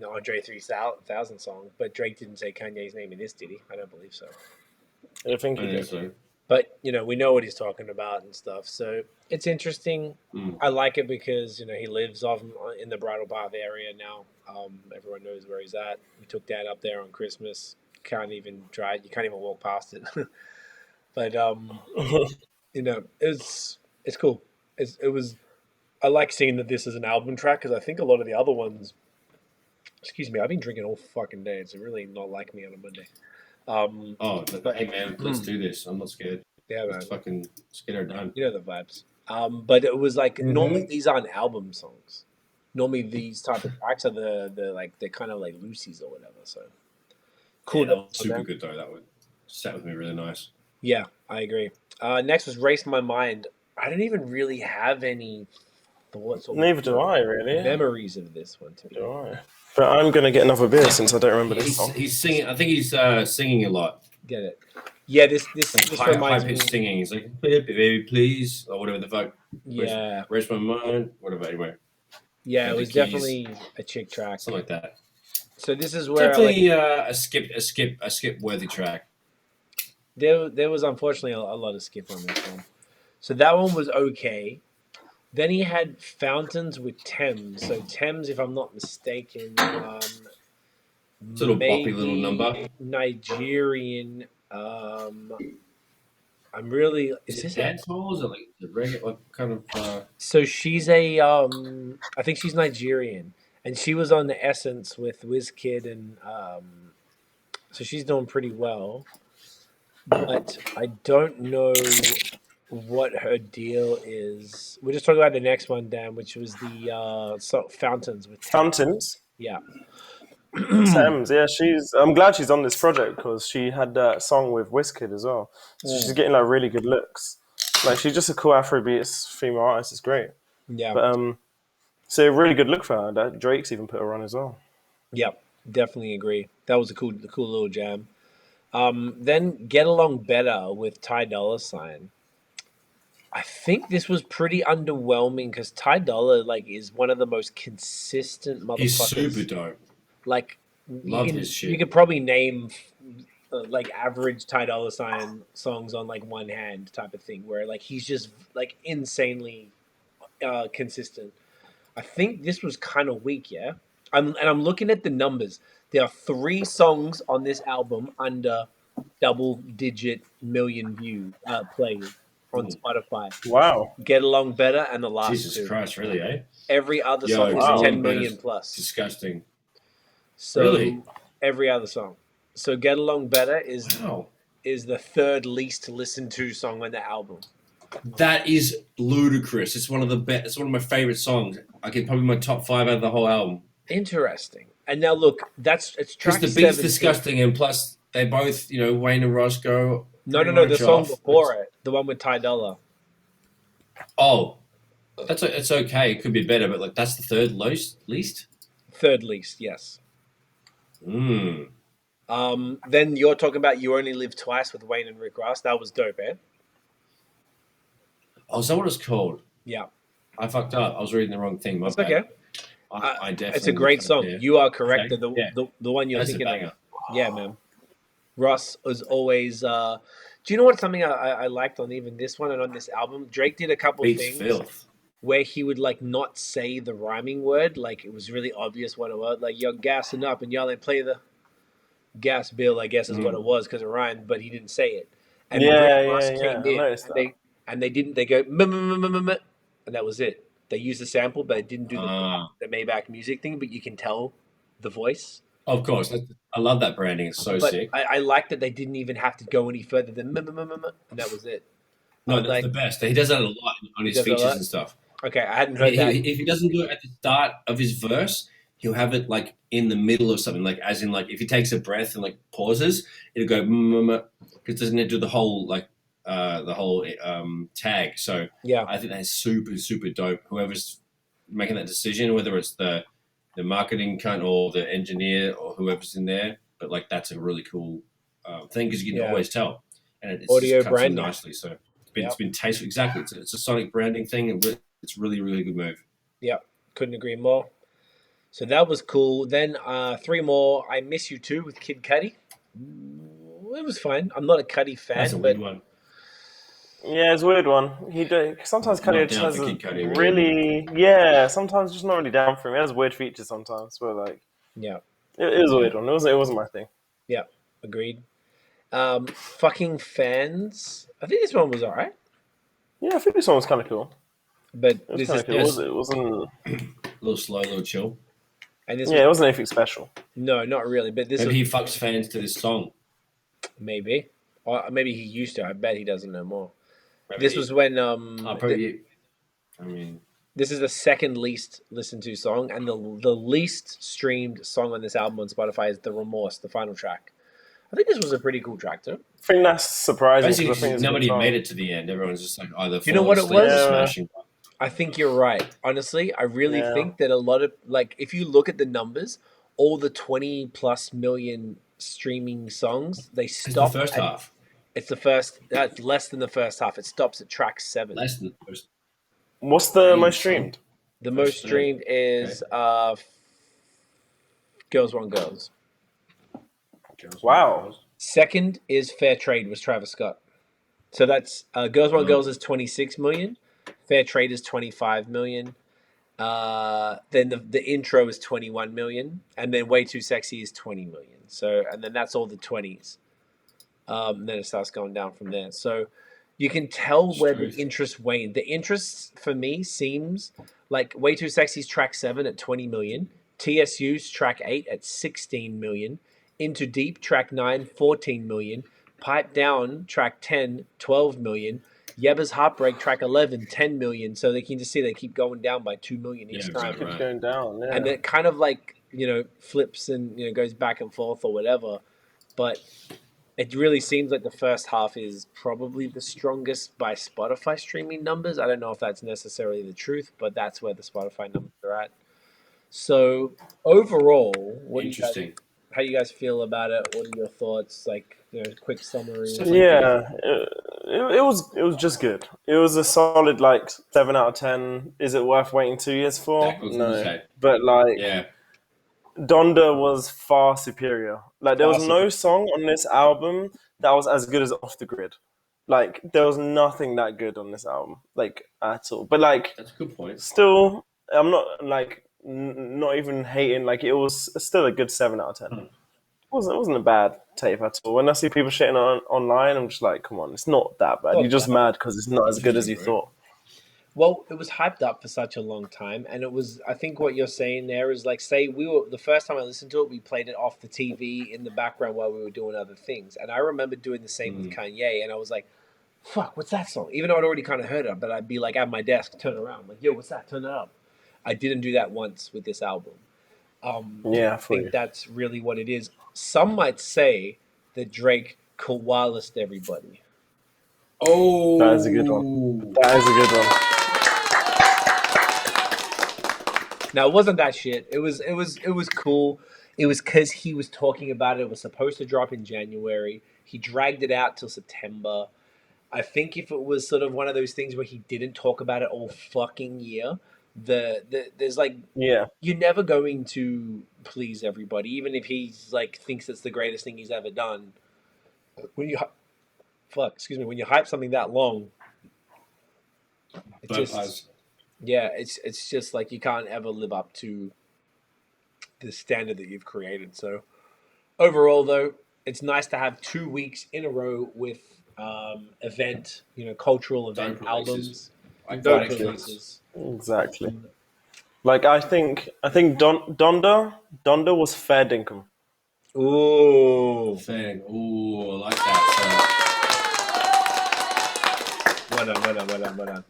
Andre 3000 song, but Drake didn't say Kanye's name in this, did he? I don't believe so. I don't think he did. So. But we know what he's talking about and stuff, so it's interesting. I like it because he lives off in the Bridal Path area now. Everyone knows where he's at. We took Dad up there on Christmas. Can't even drive. You can't even walk past it. But it's cool. It was. I like seeing that this is an album track because I think a lot of the other ones. Excuse me, I've been drinking all fucking day. It's really not like me on a Monday. Hey man, let's do this. I'm not scared. Yeah, man. Let's get her done. You know the vibes. But it was like normally these aren't album songs. Normally these type of tracks are the like they're kind of like Lucy's or whatever. So cool. Yeah, that was super good though. That one sat with me really nice. Yeah, I agree. Next was Race My Mind. I don't even really have any thoughts or Neither do I, really. memories of this one. To be Do I? But I'm gonna get another beer since I don't remember this song. He's singing. I think he's singing a lot. Get it? Yeah, this reminds high me. pitched singing. He's like, baby, please, or whatever the fuck. Yeah, Race my mind. Whatever. Anyway. Yeah, it was definitely a chick track. Something like that. So this is where definitely a skip worthy track. There was unfortunately a lot of skip on this one. So that one was okay. Then he had Fountains with Thames. So Thames, if I'm not mistaken, sort of boppy little number. Nigerian. I'm really. Is it dancehall? Is it like the reggae? What kind of? So she's a. I think she's Nigerian, and she was on the Essence with Wizkid, and so she's doing pretty well. But I don't know what her deal is. We're just talking about the next one, Dan, which was the Fountains with Thames. Fountains. Yeah. Simz, yeah, I'm glad she's on this project because she had that song with Wizkid as well. So she's getting like really good looks. Like she's just a cool Afrobeats female artist. It's great. Yeah. But so a really good look for her. That Drake's even put her on as well. Yeah, definitely agree. That was a cool little jam. Then Get Along Better with Ty Dolla $ign. I think this was pretty underwhelming because Ty Dolla is one of the most consistent motherfuckers. He's super dope. Like, love his shit. You could probably name average Ty Dolla $ign songs on one hand type of thing, where he's just insanely consistent. I think this was kind of weak, yeah. I'm looking at the numbers. There are 3 songs on this album under double-digit million view plays on Spotify. Wow. Get Along Better and the last Jesus 2. Christ, really, eh? Every other song is 10 million plus. Disgusting. So really? Every other song. So Get Along Better is the 3rd least listened to song on the album. That is ludicrous. It's one of the best. It's one of my favorite songs. I get probably my top 5 out of the whole album. Interesting. And now look, it's track 17. Because the beat's disgusting, and plus they both, Wayne and Roscoe. No, the song before it, the one with Ty Dolla. Oh, it's okay. It could be better, but that's the 3rd least. 3rd least, yes. Then you're talking about You Only Live Twice with Wayne and Rick Ross. That was dope, eh? Oh, is that what it's called? Yeah. I fucked up. I was reading the wrong thing. That's okay. I definitely. It's a great song. Yeah. You are correct. Okay. The one you're That's thinking of. Oh. Yeah, man. Ross was always. Do you know what? Something I liked on even this one and on this album. Drake did a couple things where he would not say the rhyming word. It was really obvious what it was. You're gassing up and y'all ain't play the gas bill. I guess is what it was because it rhymed, but he didn't say it. And Ross came in and they didn't. They go and that was it. They used the sample, but it didn't do the Maybach music thing. But you can tell the voice. Of course, I love that branding. It's so sick. I like that they didn't even have to go any further than and that was it. No, that's the best. He does that a lot on his features and stuff. Okay, I hadn't heard that. If he doesn't do it at the start of his verse, he'll have it in the middle of something. As in if he takes a breath and pauses, it'll go because doesn't it do the whole tag? So yeah, I think that's super super dope. Whoever's making that decision, whether it's the marketing cunt or the engineer or whoever's in there, but that's a really cool thing because you can always tell, and it's audio just branding nicely. So it's been tasteful. Exactly, it's a sonic branding thing. It's really really good move. Yeah, couldn't agree more. So that was cool. Then 3 more. I Miss You Too with Kid Cudi. It was fine. I'm not a Cudi fan. That's a weird one. Yeah, it's a weird one. Sometimes Cudi just has sometimes just not really down for him. He has weird features sometimes, but yeah, it was a weird one. It wasn't my thing. Yeah, agreed. Fucking Fans. I think this one was alright. Yeah, I think this one was kind of cool. But it wasn't a little slow, a little chill. And it wasn't anything special. No, not really. But maybe he fucks fans to this song. Maybe. Or maybe he used to. I bet he doesn't know more. Maybe This was when I mean, this is the second least listened to song, and the least streamed song on this album on Spotify is "The Remorse," the final track. I think this was a pretty cool track too. I think that's surprising because I basically think it's a good nobody song. made it to the end. Everyone's just like either You know falling what it asleep or was? smashing. I think you're right. Honestly, I really Yeah. think that a lot of if you look at the numbers, all the 20+ million streaming songs, they It's the stop first at, half. It's the first. That's less than the first half. It stops at track 7. Less than the first. What's the Damn, most son. streamed? The First most third. streamed is "Girls Want Girls." Wow. Second is "Fair Trade" with Travis Scott. So that's "Girls Want Oh. Girls" is 26 million. "Fair Trade" is 25 million. Then the intro is 21 million, and then "Way Too Sexy" is 20 million. So, and then that's all the 20s. And then it starts going down from there. So you can tell where the interest waned. The interest for me seems like "Way Too Sexy's" track 7 at 20 million, TSU's track 8 at 16 million, Into Deep track 9 14 million, Pipe Down track 10 12 million, Yebba's Heartbreak track 11 10 million. So they can just see they keep going down by 2 million each time. Keeps going down, yeah. And it kind of flips and goes back and forth or whatever. But it really seems like the first half is probably the strongest by Spotify streaming numbers. I don't know if that's necessarily the truth, but that's where the Spotify numbers are at. So overall, how do you guys feel about it? What are your thoughts? Quick summary. Yeah, it was just good. It was a solid 7 out of 10. Is it worth waiting 2 years for? No, but Donda was far superior. There was no song on this album that was as good as Off the Grid. There was nothing that good on this album, at all. But that's a good point. Still, I'm not not even hating. It was still a good 7 out of 10. It wasn't a bad tape at all. When I see people shitting online, I'm just like, come on, it's not that bad. You're just mad because it's not as good as you thought. Well, it was hyped up for such a long time, and it was. I think what you're saying there is say we were the first time I listened to it, we played it off the TV in the background while we were doing other things, and I remember doing the same with Kanye, and I was like, "Fuck, what's that song?" Even though I'd already kind of heard it, but I'd be at my desk, turn around, "Yo, what's that? Turn it up." I didn't do that once with this album. I think that's really what it is. Some might say that Drake koalased everybody. Oh, that is a good one. That is a good one. Now, it wasn't that shit. It was cool. It was because he was talking about it. It was supposed to drop in January. He dragged it out till September. I think if it was sort of one of those things where he didn't talk about it all fucking year, there's you're never going to please everybody, even if he's thinks it's the greatest thing he's ever done. When you when you hype something that long, it's just you can't ever live up to the standard that you've created. So overall, though, it's nice to have 2 weeks in a row with cultural event albums. Don't releases. Exactly. I think Donda was fair dinkum. Ooh. Fair. Ooh, I like that. Well done.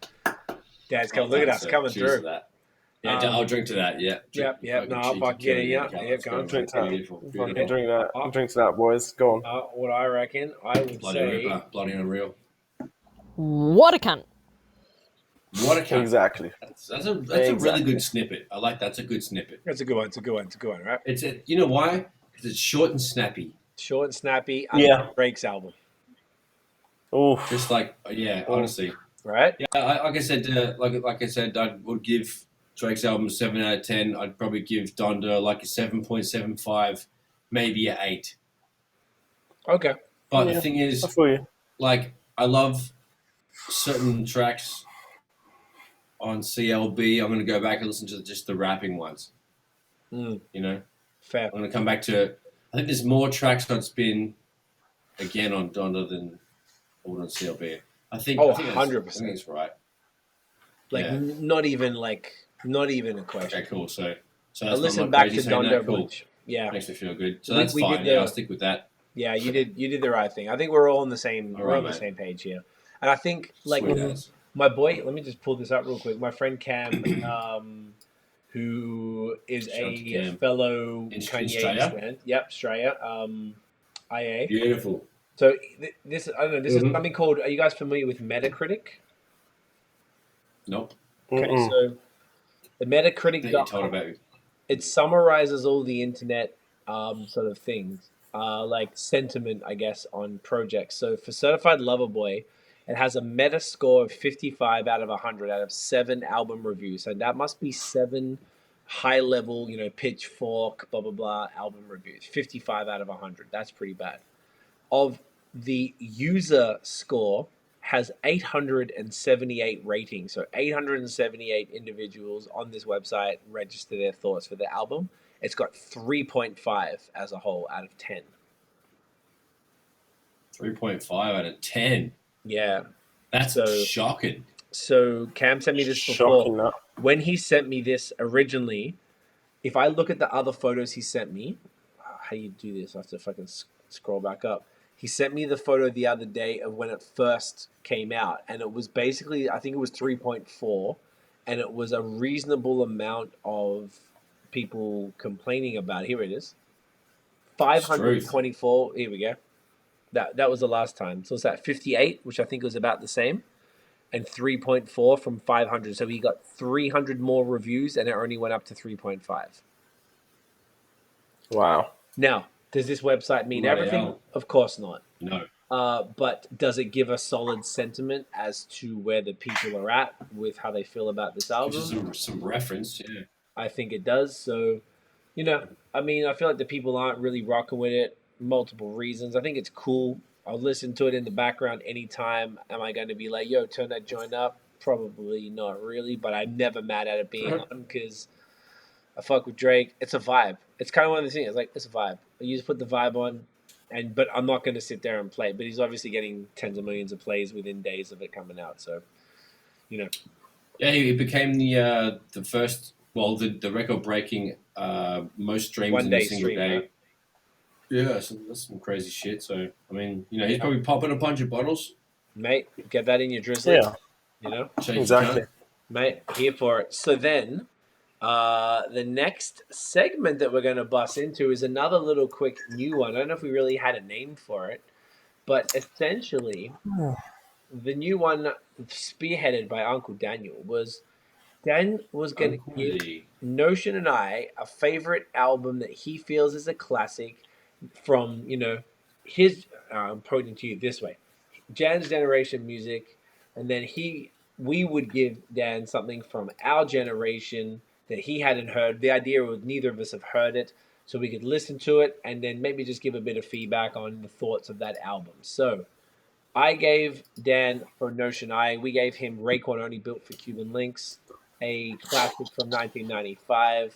Dad's coming. Look at us coming through. That. Yeah, I'll drink to that. Yeah. No, I'll fuck get it. Yeah, go on. Drink that. Beautiful. Drink that. Drink to that, boys. Go on. What I reckon, I would say. Bloody unreal. What a cunt. What a cunt. Exactly. That's a really good snippet. I like that's a good snippet. That's a good one. It's a good one, right? You know why? Because it's short and snappy. Short and snappy. Drake's album. Oh, just honestly. Right? Yeah, like I said, I would give Drake's album 7 out of 10. I'd probably give Donda a 7.75, maybe an 8. Okay. But the thing is, I love certain tracks on CLB. I'm going to go back and listen to just the rapping ones. You know? Fair. I'm going to come back to, I think there's more tracks on spin again on Donda than on CLB. I think 100%. I think it's right. Not even a question. Okay, cool. So I listen back to Donda. cool. Yeah, makes me feel good. So that's fine. I'll stick with that. Yeah, you did the right thing. I think we're all on the same All right, on the mate. same page here. And I think like Sweet as. my boy, let me just pull this up real quick. My friend Cam, who is Shout out to a Cam. fellow In Kanye Australia? fan. Yep, Australia. IA. Beautiful. So this I don't know. This is Mhm. something called. Are you guys familiar with Metacritic? Nope. Okay, Mm-mm. so the I think you told Metacritic.com. about it. It summarizes all the internet sort of things, like sentiment, I guess, on projects. So for Certified Lover Boy, it has a meta score of 55 out of 100 out of 7 album reviews. So that must be 7 high level, pitchfork, blah, blah, blah, album reviews. 55 out of 100. That's pretty bad. Of the user score, has 878 ratings. So 878 individuals on this website register their thoughts for the album. It's got 3.5 as a whole out of 10. 3.5 out of 10. Yeah. That's So shocking. so Cam sent me this before. Shocking that. When he sent me this originally, if I look at the other photos he sent me, how do you do this? I have to fucking scroll back up. He sent me the photo the other day of when it first came out, and it was basically, I think it was 3.4, and it was a reasonable amount of people complaining about it. Here it is. 524. Here we go. That was the last time. So it's at 58, which I think was about the same, and 3.4 from 500. So he got 300 more reviews, and it only went up to 3.5. Wow. Now, does this website mean Bloody everything? hell. Of course not. No. But does it give a solid sentiment as to where the people are at with how they feel about this Gives album? you some reference, yeah. I think it does. So, I mean, I feel like the people aren't really rocking with it. Multiple reasons. I think it's cool. I'll listen to it in the background anytime. Am I going to be like, yo, turn that joint up? Probably not really, but I'm never mad at it being on because I fuck with Drake. It's a vibe. It's kind of one of the things. It's like, it's a vibe. You just put the vibe on, but I'm not going to sit there and play. But he's obviously getting tens of millions of plays within days of it coming out. So, Yeah, it became the first, well, the record breaking most streams one in a day single stream. day. Yeah, that's some crazy shit. So I mean, he's probably popping a bunch of bottles. Mate, get that in your Drizzly. Yeah. Shake Exactly. Mate, here for it. So then, the next segment that we're going to bust into is another little quick new one. I don't know if we really had a name for it, but essentially, the new one spearheaded by Uncle Daniel was Dan was going to Uncle give D. Notion and I a favorite album that he feels is a classic from, his, I'm pointing to you this way, Jan's generation music, and then we would give Dan something from our generation that he hadn't heard. The idea was neither of us have heard it, so we could listen to it and then maybe just give a bit of feedback on the thoughts of that album. So I gave Dan for Notion we gave him Raekwon Only Built for Cuban Links, a classic from 1995,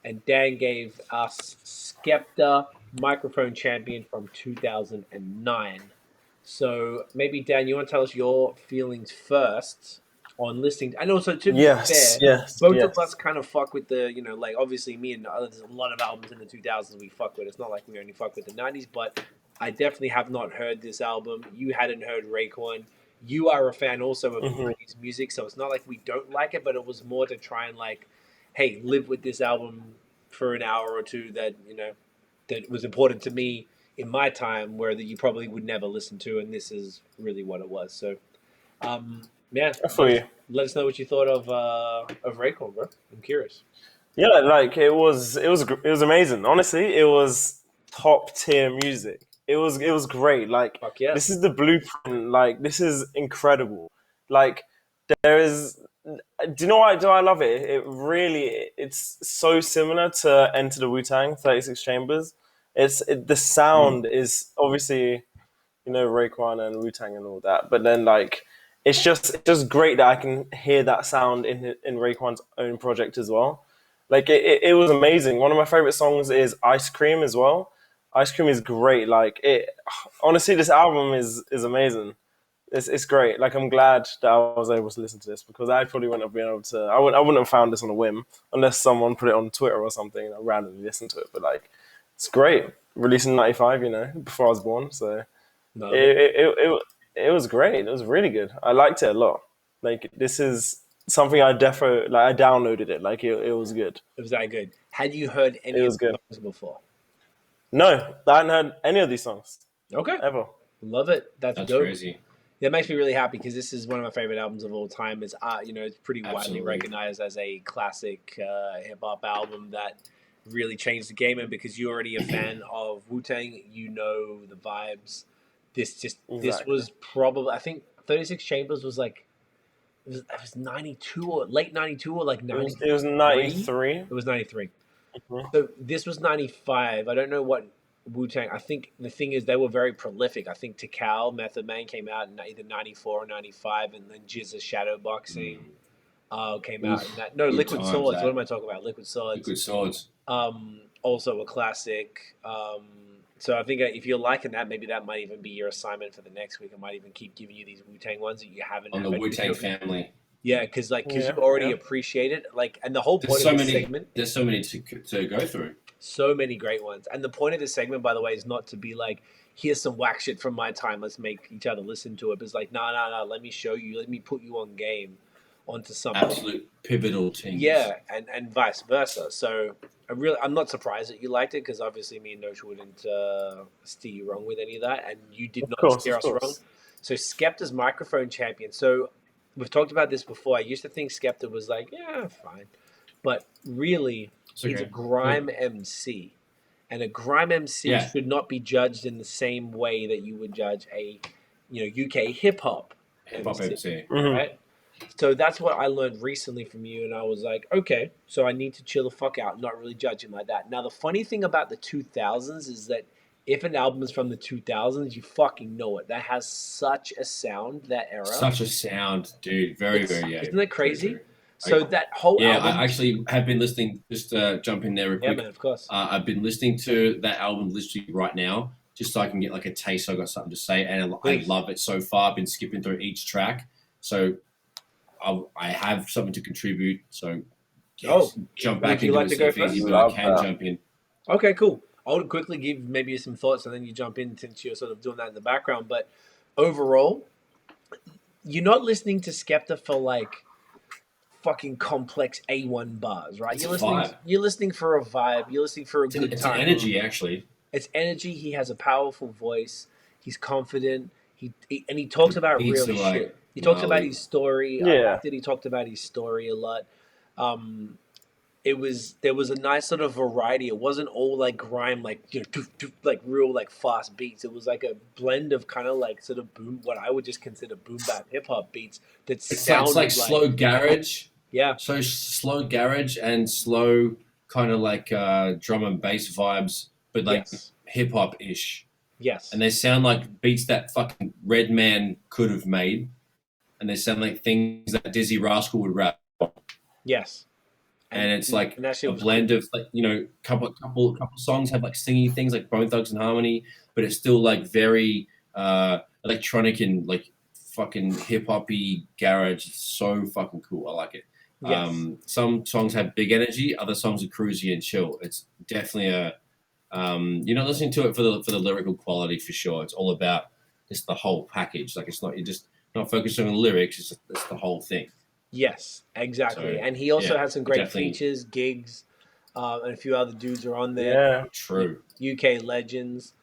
and Dan gave us Skepta, Microphone Champion from 2009. So maybe Dan, you want to tell us your feelings first on listening, and also to be fair, Yes. both of us kind of fuck with the, like obviously me and there's a lot of albums in the 2000s we fuck with. It's not like we only fuck with the 90s, but I definitely have not heard this album. You hadn't heard Raekwon. You are a fan also of Mhm. 90s music, so it's not like we don't like it, but it was more to try and hey, live with this album for an hour or two that that was important to me in my time, where that you probably would never listen to, and this is really what it was. So, yeah, For you. let us know what you thought of Raekwon, bro. I'm curious. Yeah, like it was amazing. Honestly, it was top tier music. It was great. Like Fuck yeah. this is the blueprint. Like this is incredible. Like there is. Do you know why? Do I love it? It's so similar to Enter the Wu-Tang 36 Chambers. The sound is obviously Raekwon and Wu-Tang and all that, but then it's just great that I can hear that sound in Raekwon's own project as well. Like it was amazing. One of my favorite songs is Ice Cream as well. Ice Cream is great. Like it, honestly, this album is amazing. It's great. Like I'm glad that I was able to listen to this because I probably wouldn't have been able to. I wouldn't have found this on a whim unless someone put it on Twitter or something and I randomly listened to it. But it's great. released in '95. You know, before I was born. So No, it was great. It was really good. I liked it a lot. Like this is something I I downloaded it. Like it was good. it was that good. Had you heard It any of was the good. songs before? No, I hadn't heard any of these songs Okay, ever. love it. That's That's dope. crazy. That makes me really happy because this is one of my favorite albums of all time. It's it's pretty widely Absolutely. recognized as a classic hip hop album that really changed the game. And because you're already a fan of Wu-Tang, you know the vibes. This Exactly. was probably, I think 36 Chambers was like it was 92 or late 92 or like 93. It was '93. It was 93. Mhm. So this was 95. I don't know what Wu-Tang. I think the thing is they were very prolific. I think Tikal, Method Man came out in either 94 or 95, and then Jizza's Shadowboxing came out in that. No, Good Liquid times, Swords. that. What am I talking about? Liquid Swords. Good swords. Also a classic. So I think if you're liking that, maybe that might even be your assignment for the next week. I might even keep giving you these Wu-Tang ones that you haven't. On the Wu-Tang family. Yeah, because Yeah, you already yeah. appreciate it. And the whole There's point so of this many. segment. There's so many to go through. So many great ones. And the point of this segment, by the way, is not to be like, here's some whack shit from my time. Let's make each other listen to it. But it's like, no. Let me show you. Let me put you on game onto something. Absolute pivotal things. Yeah, and vice versa. So I'm not surprised that you liked it because obviously me and Notion wouldn't steer you wrong with any of that, and you did not steer us wrong. So Skepta's microphone champion. So we've talked about this before. I used to think Skepta was like, yeah, fine, but really, he's a grime MC, and a grime MC should not be judged in the same way that you would judge a, UK hip hop MC, right? So that's what I learned recently from you, and I was like, okay, so I need to chill the fuck out, not really judge him like that. Now, the funny thing about the 2000s is that if an album is from the 2000s, you fucking know it. That has such a sound, that era. Such a sound, dude. Very, yeah. Isn't that crazy? So that whole album... I actually have been listening, just jump in there real quick. Yeah, man, of course. I've been listening to that album literally right now, just so I can get like a taste, so I got something to say, and I love it so far. I've been skipping through each track, so I have something to contribute, so jump back into it if easy, but I can jump in. Okay, cool. I'll quickly give maybe some thoughts, and then you jump in since you're sort of doing that in the background. But overall, you're not listening to Skepta for like fucking complex A1 bars, right? You're listening for a vibe. You're listening for a good time. It's energy, actually. It's energy. He has a powerful voice. He's confident. He talks about real shit. He talks about his story. Yeah. He talked about his story a lot. There was a nice sort of variety. It wasn't all like grime, like like real like fast beats. It was like a blend of kind of like sort of boom, what I would just consider boom bap hip hop beats that sounded like slow garage. Yeah. So slow garage and slow kind of like drum and bass vibes, but like hip hop ish. Yes. And they sound like beats that fucking Redman could have made. And they sound like things that Dizzy Rascal would rap. Yes. And it's like a blend of like, couple songs have like singing things like Bone Thugs and Harmony, but it's still like very electronic and like fucking hip hoppy garage. It's so fucking cool. I like it. Yes. Some songs have big energy, other songs are cruisy and chill. It's definitely you're not listening to it for the lyrical quality for sure. It's all about just the whole package. Like you're just not focusing on the lyrics, it's the whole thing. Yes, exactly. So, and he also had some great features, gigs, and a few other dudes are on there. Yeah, true. UK legends,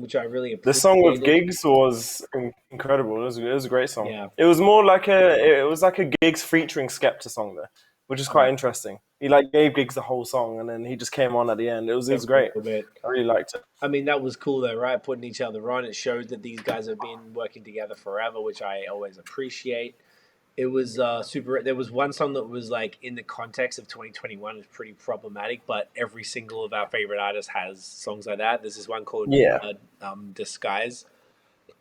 which I really appreciate. The song with Gigs was incredible. It was a great song. Yeah. It was more like a Gigs featuring Skepta song there, which is quite interesting. He like gave Gigs the whole song, and then he just came on at the end. It was great. I really liked it. I mean, that was cool though, right? Putting each other on. It showed that these guys have been working together forever, which I always appreciate. It was super. There was one song that was like in the context of 2021 is pretty problematic, but every single of our favorite artists has songs like that. There's this one called Disguise.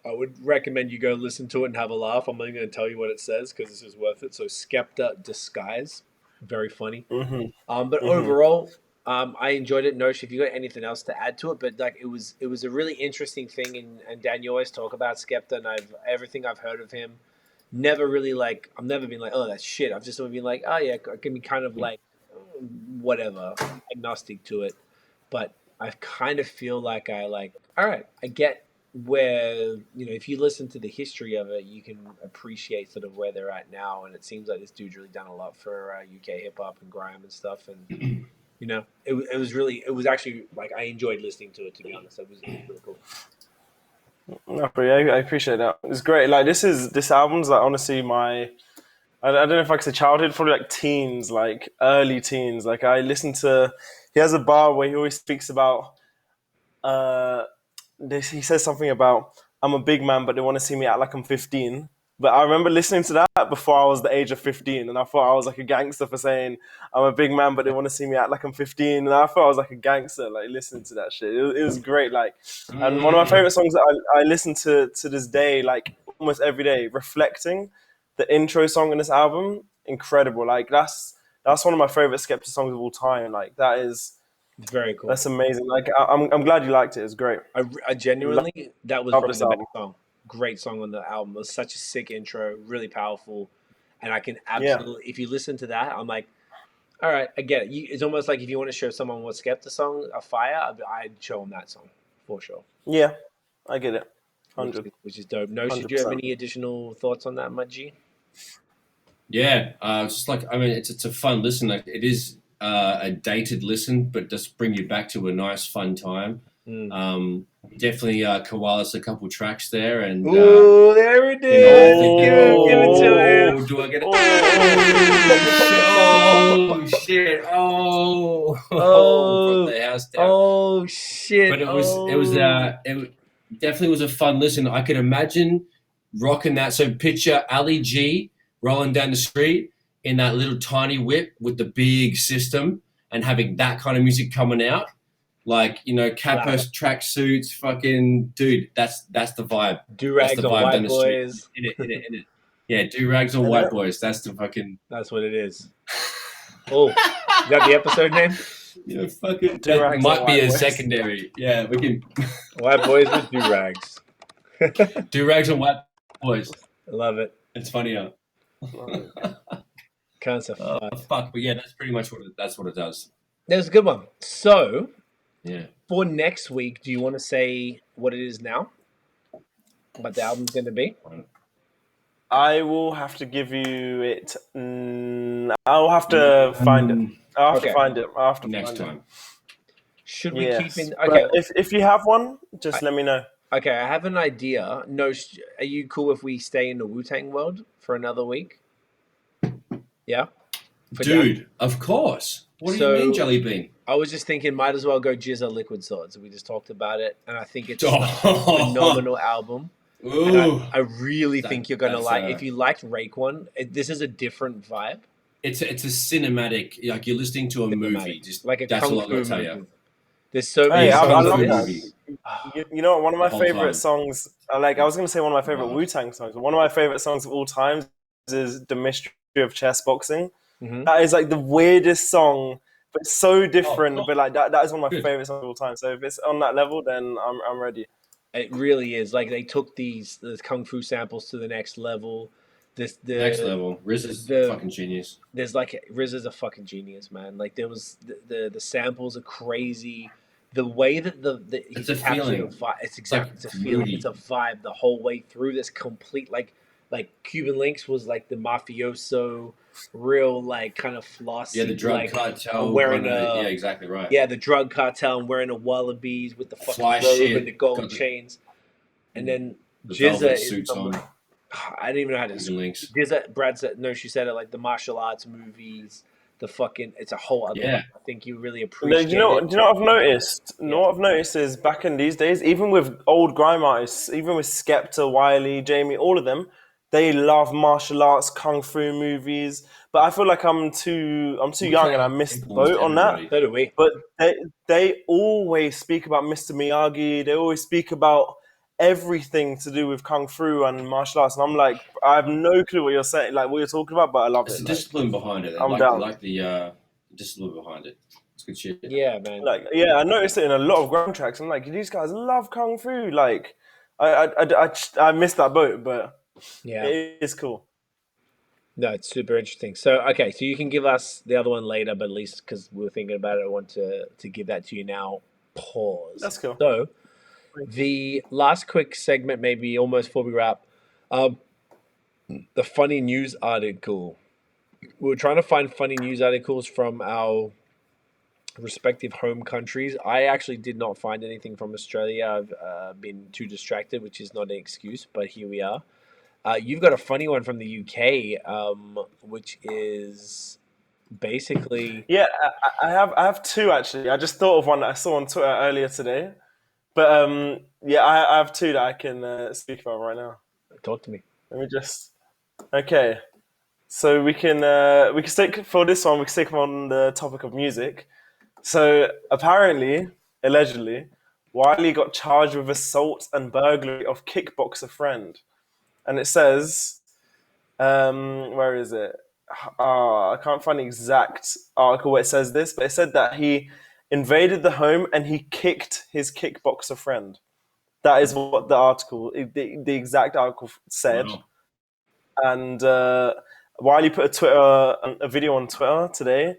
I would recommend you go listen to it and have a laugh. I'm not going to tell you what it says because this is worth it. So Skepta Disguise, very funny. But overall, I enjoyed it. Nosh, if you got anything else to add to it, but like it was a really interesting thing. And Dan, you always talk about Skepta, and everything I've heard of him. Never really like, I've never been like, oh, that's shit. I've just been like, oh yeah, I can be kind of like, whatever, agnostic to it. But I kind of feel like all right, I get where, if you listen to the history of it, you can appreciate sort of where they're at now. And it seems like this dude's really done a lot for UK hip hop and grime and stuff. And, it was actually like, I enjoyed listening to it, to be honest. It was really cool. No, but yeah, I appreciate that. It's great. Like this album's like honestly I don't know if I could say childhood, probably like teens, like early teens. Like I listened to, he has a bar where he always speaks about, he says something about, I'm a big man, but they want to see me act like I'm 15. But I remember listening to that before I was the age of 15, and I thought I was like a gangster for saying, I'm a big man, but they want to see me act like I'm 15. And I thought I was like a gangster, like listening to that shit. It was great. Like, and one of my favorite songs that I listen to this day, like almost every day, Reflecting, the intro song in this album, incredible. Like that's one of my favorite Skepta songs of all time. Like It's very cool. that's amazing. Like I'm glad you liked it. It's great. I genuinely, that was Love probably this the album. best song. Great song on the album. It was such a sick intro, really powerful. And I can absolutely, if you listen to that, I'm like, all right, I get it. It's almost like if you want to show someone what Skepta song, a fire, I'd show them that song for sure. Yeah, I get it. 100. Which is dope. Notion, do you have any additional thoughts on that, Mudgy? Yeah, it's just like, I mean, it's a fun listen. Like it is a dated listen, but just bring you back to a nice, fun time. Definitely Koala's a couple tracks there, and there it is. Give it to him. Do I get it? Oh shit! Brought the house down. Oh shit! But it definitely was a fun listen. I could imagine rocking that. So picture Ali G rolling down the street in that little tiny whip with the big system, and having that kind of music coming out. Like, Kappa tracksuits, fucking dude, that's the vibe. Do-rags on white boys. In it. Yeah, do-rags on white boys. That's the fucking. That's what it is. Oh, is that the episode name? Fucking. That might be a secondary. Yeah, we can. White boys with do-rags. Do-rags on white boys. I love it. It's funnier. Kinds of fun. Fuck, but yeah, that's pretty much what it does. That was a good one. So. Yeah. For next week, do you want to say what it is now? What the album's going to be? I will have to give you it. I'll have to find it. I'll have to find it. I'll have to next find time. it. Should we keep in? Okay. But if you have one, just let me know. Okay, I have an idea. No, are you cool if we stay in the Wu-Tang world for another week? Yeah? Dude, of course. What do you mean, Jelly Bean? I was just thinking, might as well go Jizza Liquid Swords. We just talked about it, and I think it's a phenomenal album. I really think you're going to like. If you liked Raekwon, this is a different vibe. It's a cinematic, like you're listening to a movie. Just like a that's kung all I'm fu going to tell movie. you. There's so many I songs love in that. this. You know what? One of my favorite songs, I was going to say one of my favorite Wu-Tang songs, but one of my favorite songs of all time is The Mystery of Chess Boxing. Mm-hmm. That is like the weirdest song, but so different. But like that is one of my favorite songs of all time. So if it's on that level, then I'm ready. It really is. Like they took the kung fu samples to the next level. Next level. Riz is fucking genius. There's like Riz is a fucking genius, man. Like there was the samples are crazy. The way that it's a feeling. It's exactly it's a feeling. It's a vibe the whole way through. This complete like Cuban Links was like the mafioso, real like kind of flossy. Yeah, the drug cartel. Wearing yeah, exactly right. Yeah, the drug cartel and wearing a wallabies with the fucking fly robe shit. and the gold chains. And then the Jizza suits on. I didn't even know how to Jizza, Brad said, no, she said it like the martial arts movies, the fucking, it's a whole other one. I think you really appreciate it. Do you know what I've noticed? What I've noticed is back in these days, even with old grime artists, even with Skepta, Wiley, Jamie, all of them, they love martial arts, kung fu movies. But I feel like I'm too young and I missed the boat on that. So do we. But they always speak about Mr. Miyagi. They always speak about everything to do with kung fu and martial arts. And I'm like, I have no clue what you're saying, like what you're talking about, but I love it. It's the discipline behind it. I'm down. Like the discipline behind it. It's good shit. Yeah, man. Like, yeah, I noticed it in a lot of grime tracks. I'm like, these guys love kung fu. Like, I missed that boat, but yeah, it is cool. No, it's super interesting. So, okay, so you can give us the other one later, but at least because we were thinking about it, I want to give that to you now. Pause. That's cool. So, the last quick segment, maybe almost before we wrap, the funny news article. We were trying to find funny news articles from our respective home countries. I actually did not find anything from Australia. I've been too distracted, which is not an excuse, but here we are. You've got a funny one from the UK, which is basically Yeah, I have two actually. I just thought of one that I saw on Twitter earlier today. But yeah, I have two that I can speak about right now. talk to me. Let me just. Okay, so we can stick for this one. We can stick on the topic of music. So apparently, allegedly, Wiley got charged with assault and burglary of kickboxer friend, and it says, where is it? I can't find the exact article where it says this, but it said that he invaded the home and he kicked his kickboxer friend. That is what the article, the exact article said. Wow. And Wiley put a video on Twitter today,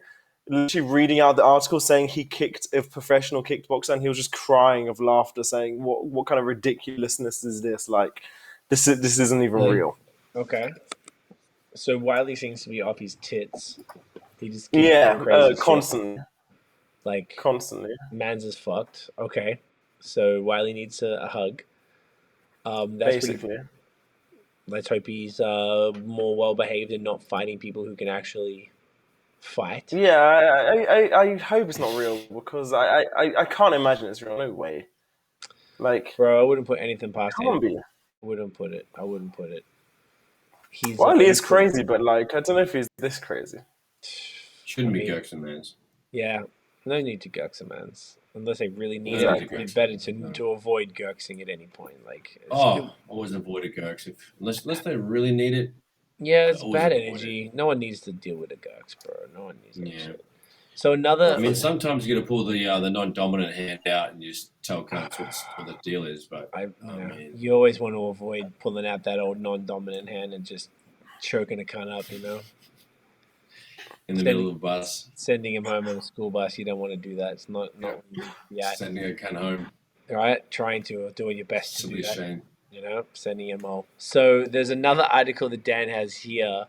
literally reading out the article saying he kicked a professional kickboxer, and he was just crying of laughter, saying, "What kind of ridiculousness is this? Like, this isn't even real." Okay. So Wiley seems to be off his tits. He just keeps doing Yeah, crazy shit. constantly. Man's is fucked. Okay. So Wiley needs a hug. That's Basically. Let's hope he's more well behaved and not fighting people who can actually fight. Yeah, I hope it's not real, because I can't imagine it's real. No way. Like, Bro, I wouldn't put anything past him. can't be. I wouldn't put it. He's Wiley is crazy, but like, I don't know if he's this crazy. Shouldn't be Gurks man's. Yeah, no need to gurks a man's unless they really need Exactly. it. It'd be better to avoid gurksing at any point. Like, always avoid a Gurks unless they really need it. yeah, it's always bad avoid energy. No one needs to deal with a gurks, bro. No one needs that Yeah. shit. So another. I mean, sometimes you got to pull the non-dominant hand out and just tell cunts what the deal is. But man. You always want to avoid pulling out that old non-dominant hand and just choking a cunt up, in the middle of the bus, sending him home on a school bus. You don't want to do that. It's not sending a cunt home. Right, trying to doing your best to do that. Shame. Sending him all. So there's another article that Dan has here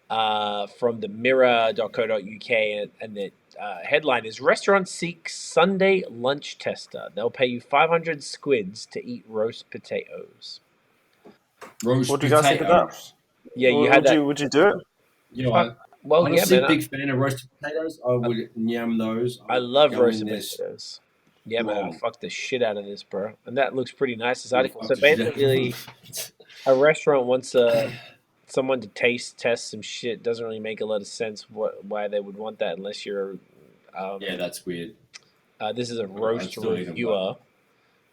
from the mirror.co.uk, and the headline is Restaurant Seeks Sunday Lunch Tester. They'll pay you 500 squids to eat roast potatoes. What do you guys think of that? Yeah, you had that. Would you do it? I'm a big fan of roasted potatoes. I would yam those. I love roasted potatoes. Yeah, man, I'll fuck the shit out of this, bro. And that looks pretty nice, this article. So basically, a restaurant wants someone to test some shit. Doesn't really make a lot of sense why they would want that unless you're... yeah, that's weird. This is a roast reviewer,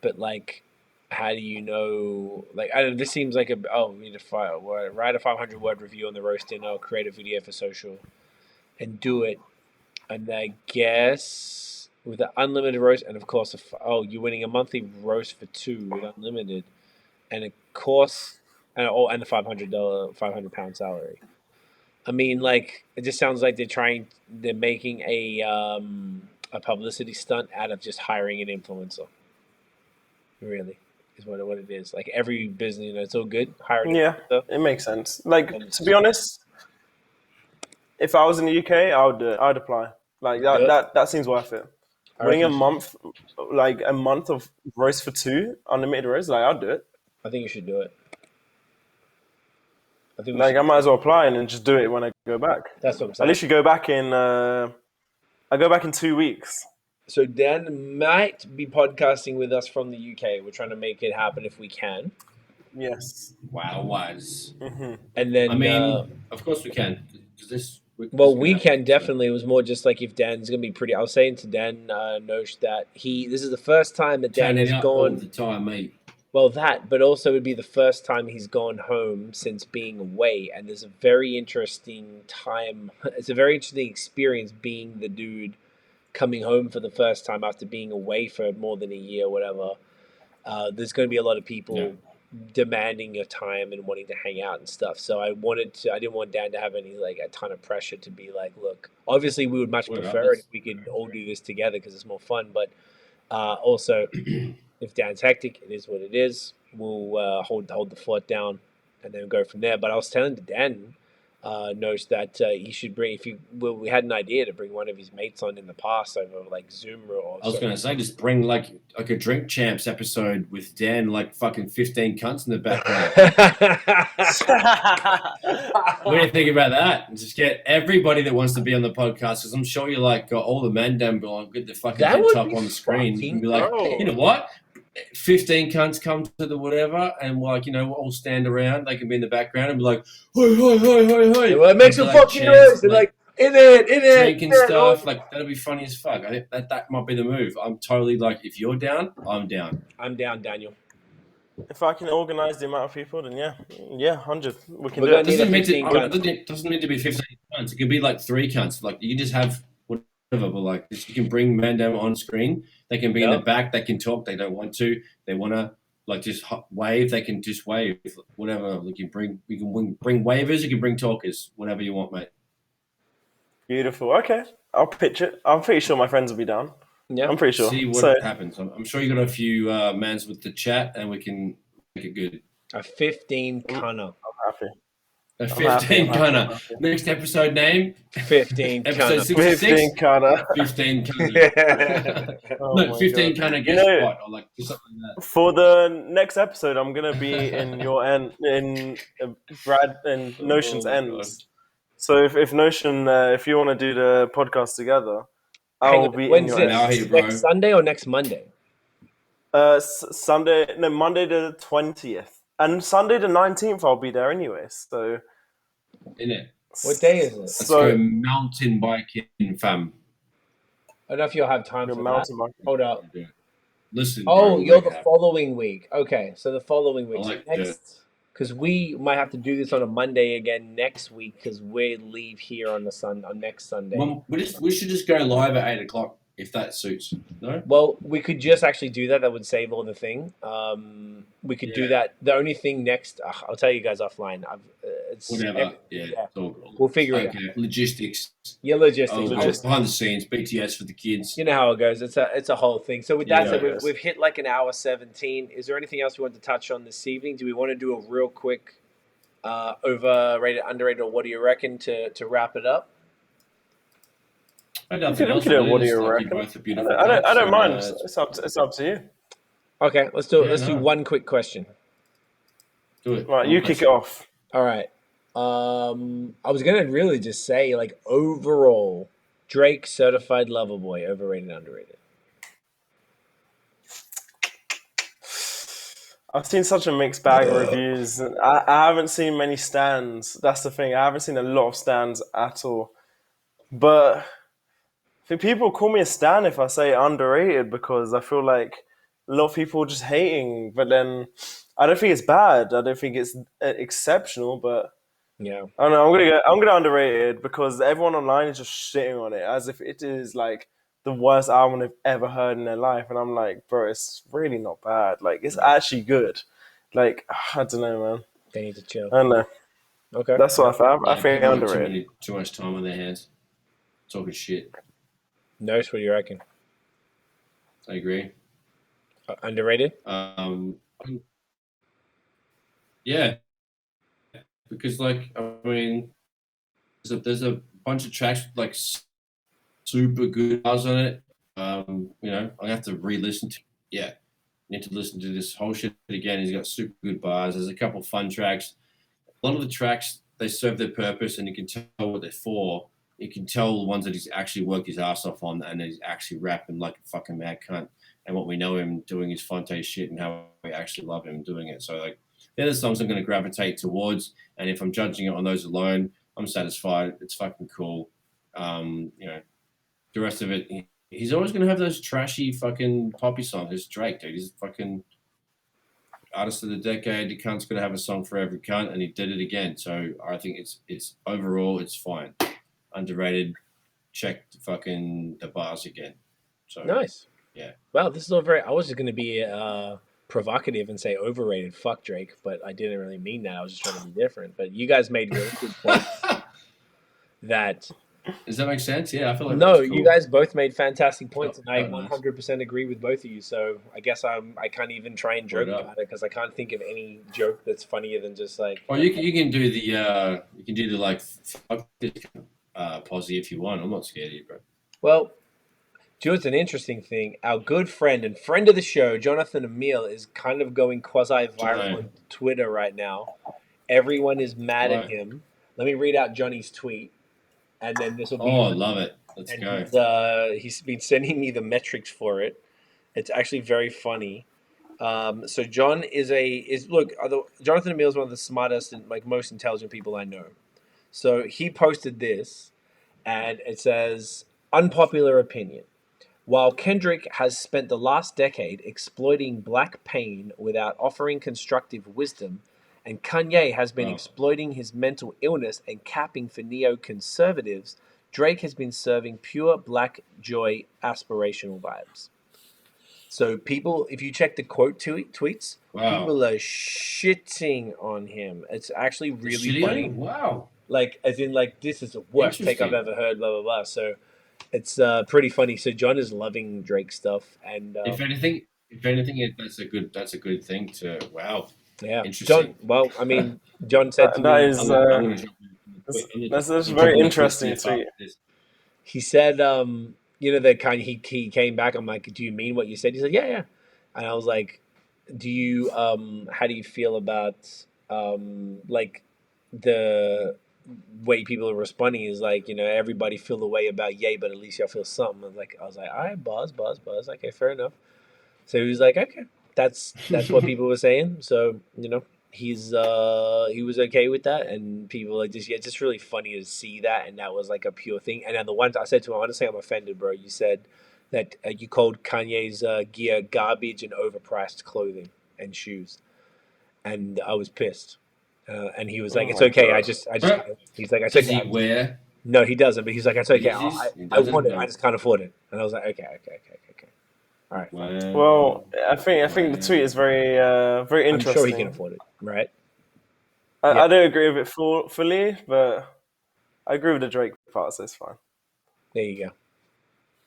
but, like, how do you know... Like, I don't know, this seems like we need to write a 500-word review on the roast dinner, create a video for social, and do it. And I guess... with the unlimited roast, and of course, you're winning a monthly roast for 2 with unlimited, and of course, and the £500 salary. I mean, like, it just sounds like they're making a publicity stunt out of just hiring an influencer. Really, is what it is. Like every business, it's all good hiring. Yeah, it makes sense. Like, to be honest, if I was in the UK, I'd apply. Like that seems worth it. Winning a month of roast for 2, unlimited roast, like I'd do it. I think you should do it. I might as well apply and then just do it when I go back. That's what I'm saying. At least you go back in. I go back in 2 weeks. So Dan might be podcasting with us from the UK. We're trying to make it happen if we can. Yes. Wow, was. Mm-hmm. And then, I mean, of course we can. We can definitely. It was more just like if Dan's gonna be pretty. I was saying to Dan Nosh that this is the first time that Dan has gone all the time, mate. Well, but also it would be the first time he's gone home since being away, and there's a very interesting time. It's a very interesting experience being the dude coming home for the first time after being away for more than a year, whatever. There's going to be a lot of people demanding your time and wanting to hang out and stuff. So I didn't want Dan to have a ton of pressure to be like, look, obviously we would much prefer it if we could all do this together because it's more fun, but Also, if Dan's hectic, it is what it is. We'll hold the fort down and then go from there. But I was telling Dan, Nosh, that he should bring. We had an idea to bring one of his mates on in the past over like Zoom or. I was going to say, just bring like a Drink Champs episode with Dan, like fucking 15 cunts in the background. What do you think about that? And just get everybody that wants to be on the podcast, because I'm sure you like got all the men down going, get the fucking head top on the screen. You can be like, you know what? 15 cunts come to the whatever, and like, we'll all stand around. They can be in the background and be like, hoi, hoi, hoi, hoi, hoi. Well, it makes a fucking noise. They're like, in it, drinking stuff. Like, that'll be funny as fuck. I think that might be the move. I'm totally like, if you're down, I'm down. I'm down, Daniel. If I can organise the amount of people, then yeah, 100. We can We're do it. It doesn't need to be 15 cunts. It could be like 3 cunts. Like, you can just have whatever, but like, you can bring men down on screen. They can be in the back. They can talk. They don't want to. They want to like just wave. They can just wave. Whatever. We can bring wavers. You can bring talkers. Whatever you want, mate. Beautiful. Okay, I'll pitch it. I'm pretty sure my friends will be down. Yeah, I'm pretty sure. See what happens. I'm sure you got a few mans with the chat, and we can make it good. A 15 cunner. I'm happy. A 15 cunner. Next episode name? 15 episode cunner. 15 cunner. 15 cunner. No, 15 cunner guest spot, or like something like that. For the next episode, I'm gonna be in your end, in Brad and Notion's ends. So if Notion, if you want to do the podcast together, I will be in your ends. Next Sunday or next Monday? Sunday, no, Monday the 20th. And Sunday the 19th, I'll be there anyway. So, in it. What day is it? Let's go mountain biking, fam. I don't know if you'll have time for mountain biking. Hold up. Listen. Oh, you're the following week. Okay, so the following week. Like because we might have to do this on a Monday again next week because we leave here on next Sunday. Well, we should just go live at 8:00 if that suits. No. Well, we could just actually do that. That would save all the thing. We could do that. The only thing next, I'll tell you guys offline. Whatever. We'll figure it out. Logistics. Yeah, logistics. Behind the scenes, BTS for the kids. You know how it goes. It's a whole thing. So with that said, we've hit like an hour 17. Is there anything else you want to touch on this evening? Do we want to do a real quick overrated, underrated, or what do you reckon to wrap it up? I don't mind. It's up to you. Okay, let's do it. Let's do one quick question. Do it. Right, you kick it off. All right. I was gonna really just say like overall, Drake certified lover boy, overrated, underrated. I've seen such a mixed bag of reviews. I haven't seen many stands. That's the thing. I haven't seen a lot of stands at all. But I think people call me a stan if I say underrated because I feel like a lot of people are just hating. But then I don't think it's bad. I don't think it's exceptional. But yeah, I don't know. I'm gonna underrated because everyone online is just shitting on it as if it is like the worst album they've ever heard in their life. And I'm like, bro, it's really not bad. Like, it's actually good. Like, I don't know, man. They need to chill. I don't know. Okay. That's what I found. I think underrated. Too much time on their hands. Talking shit. Notice what you reckon. I agree. Underrated? Yeah. Because, like, I mean, there's a bunch of tracks with, like, super good bars on it. I have to re-listen to. Yeah, need to listen to this whole shit again. He's got super good bars. There's a couple of fun tracks. A lot of the tracks they serve their purpose, and you can tell what they're for. You can tell the ones that he's actually worked his ass off on, and that he's actually rapping like a fucking mad cunt. And what we know him doing his Fonte shit, and how we actually love him doing it. So like, they're the songs I'm going to gravitate towards. And if I'm judging it on those alone, I'm satisfied. It's fucking cool. The rest of it, he's always going to have those trashy fucking poppy songs. It's Drake, dude. He's fucking artist of the decade. The cunt's going to have a song for every cunt, and he did it again. So I think it's overall, it's fine. Underrated. Check the bars again. So nice. Yeah. Wow, this is all very. I was just going to be provocative and say overrated. Fuck Drake, but I didn't really mean that. I was just trying to be different. But you guys made really good points that Does that make sense? Yeah, I feel like No, that's cool. you guys both made fantastic points, and I Oh, nice. 100% agree with both of you. So I guess I can't even try and joke Word up. about it because I can't think of any joke that's funnier than just like. Or you can do the like fuck this posse if you want. I'm not scared of you, bro. Well, do you know what's an interesting thing? Our good friend and friend of the show, Jonathan Emile, is kind of going quasi-viral Right. on Twitter right now. Everyone is mad at Right. him. Let me read out Johnny's tweet, and then this will be. Oh, I love it. Let's and go. he's been sending me the metrics for it. It's actually very funny. So John Jonathan Emile is one of the smartest and like most intelligent people I know. So he posted this, and it says, "Unpopular opinion. While Kendrick has spent the last decade exploiting black pain without offering constructive wisdom, and Kanye has been exploiting his mental illness and capping for neoconservatives, Drake has been serving pure black joy aspirational vibes." So people, if you check the quote tweets, people are shitting on him. It's actually really funny. Wow. Like, as in, like, this is the worst take I've ever heard, blah, blah, blah. So it's pretty funny. So John is loving Drake stuff. And if anything, that's a good thing to, wow. Yeah. Interesting. John said to me. That's a very interesting tweet. He said, that kind of, he came back. I'm like, do you mean what you said? He said, yeah. And I was like, how do you feel about, like, the way people are responding is like, everybody feel the way about Ye, but at least y'all feel something. I was like, all right, buzz. Okay, fair enough. So he was like, okay, that's what people were saying. So, he was okay with that, and people like just, it's just really funny to see that, and that was like a pure thing. And then the one I said to him, I want to say I'm offended, bro. You said that you called Kanye's gear garbage and overpriced clothing and shoes, and I was pissed. And he was like, "It's okay. God. I just." He's like, "I took." Does he wear? No, he doesn't. But he's like, "It's okay. I want it. I just can't afford it." And I was like, "Okay. All right." Wow. Well, I think the tweet is very very interesting. I'm sure he can afford it, right? I don't agree with it fully, but I agree with the Drake part, so it's fine. There you go.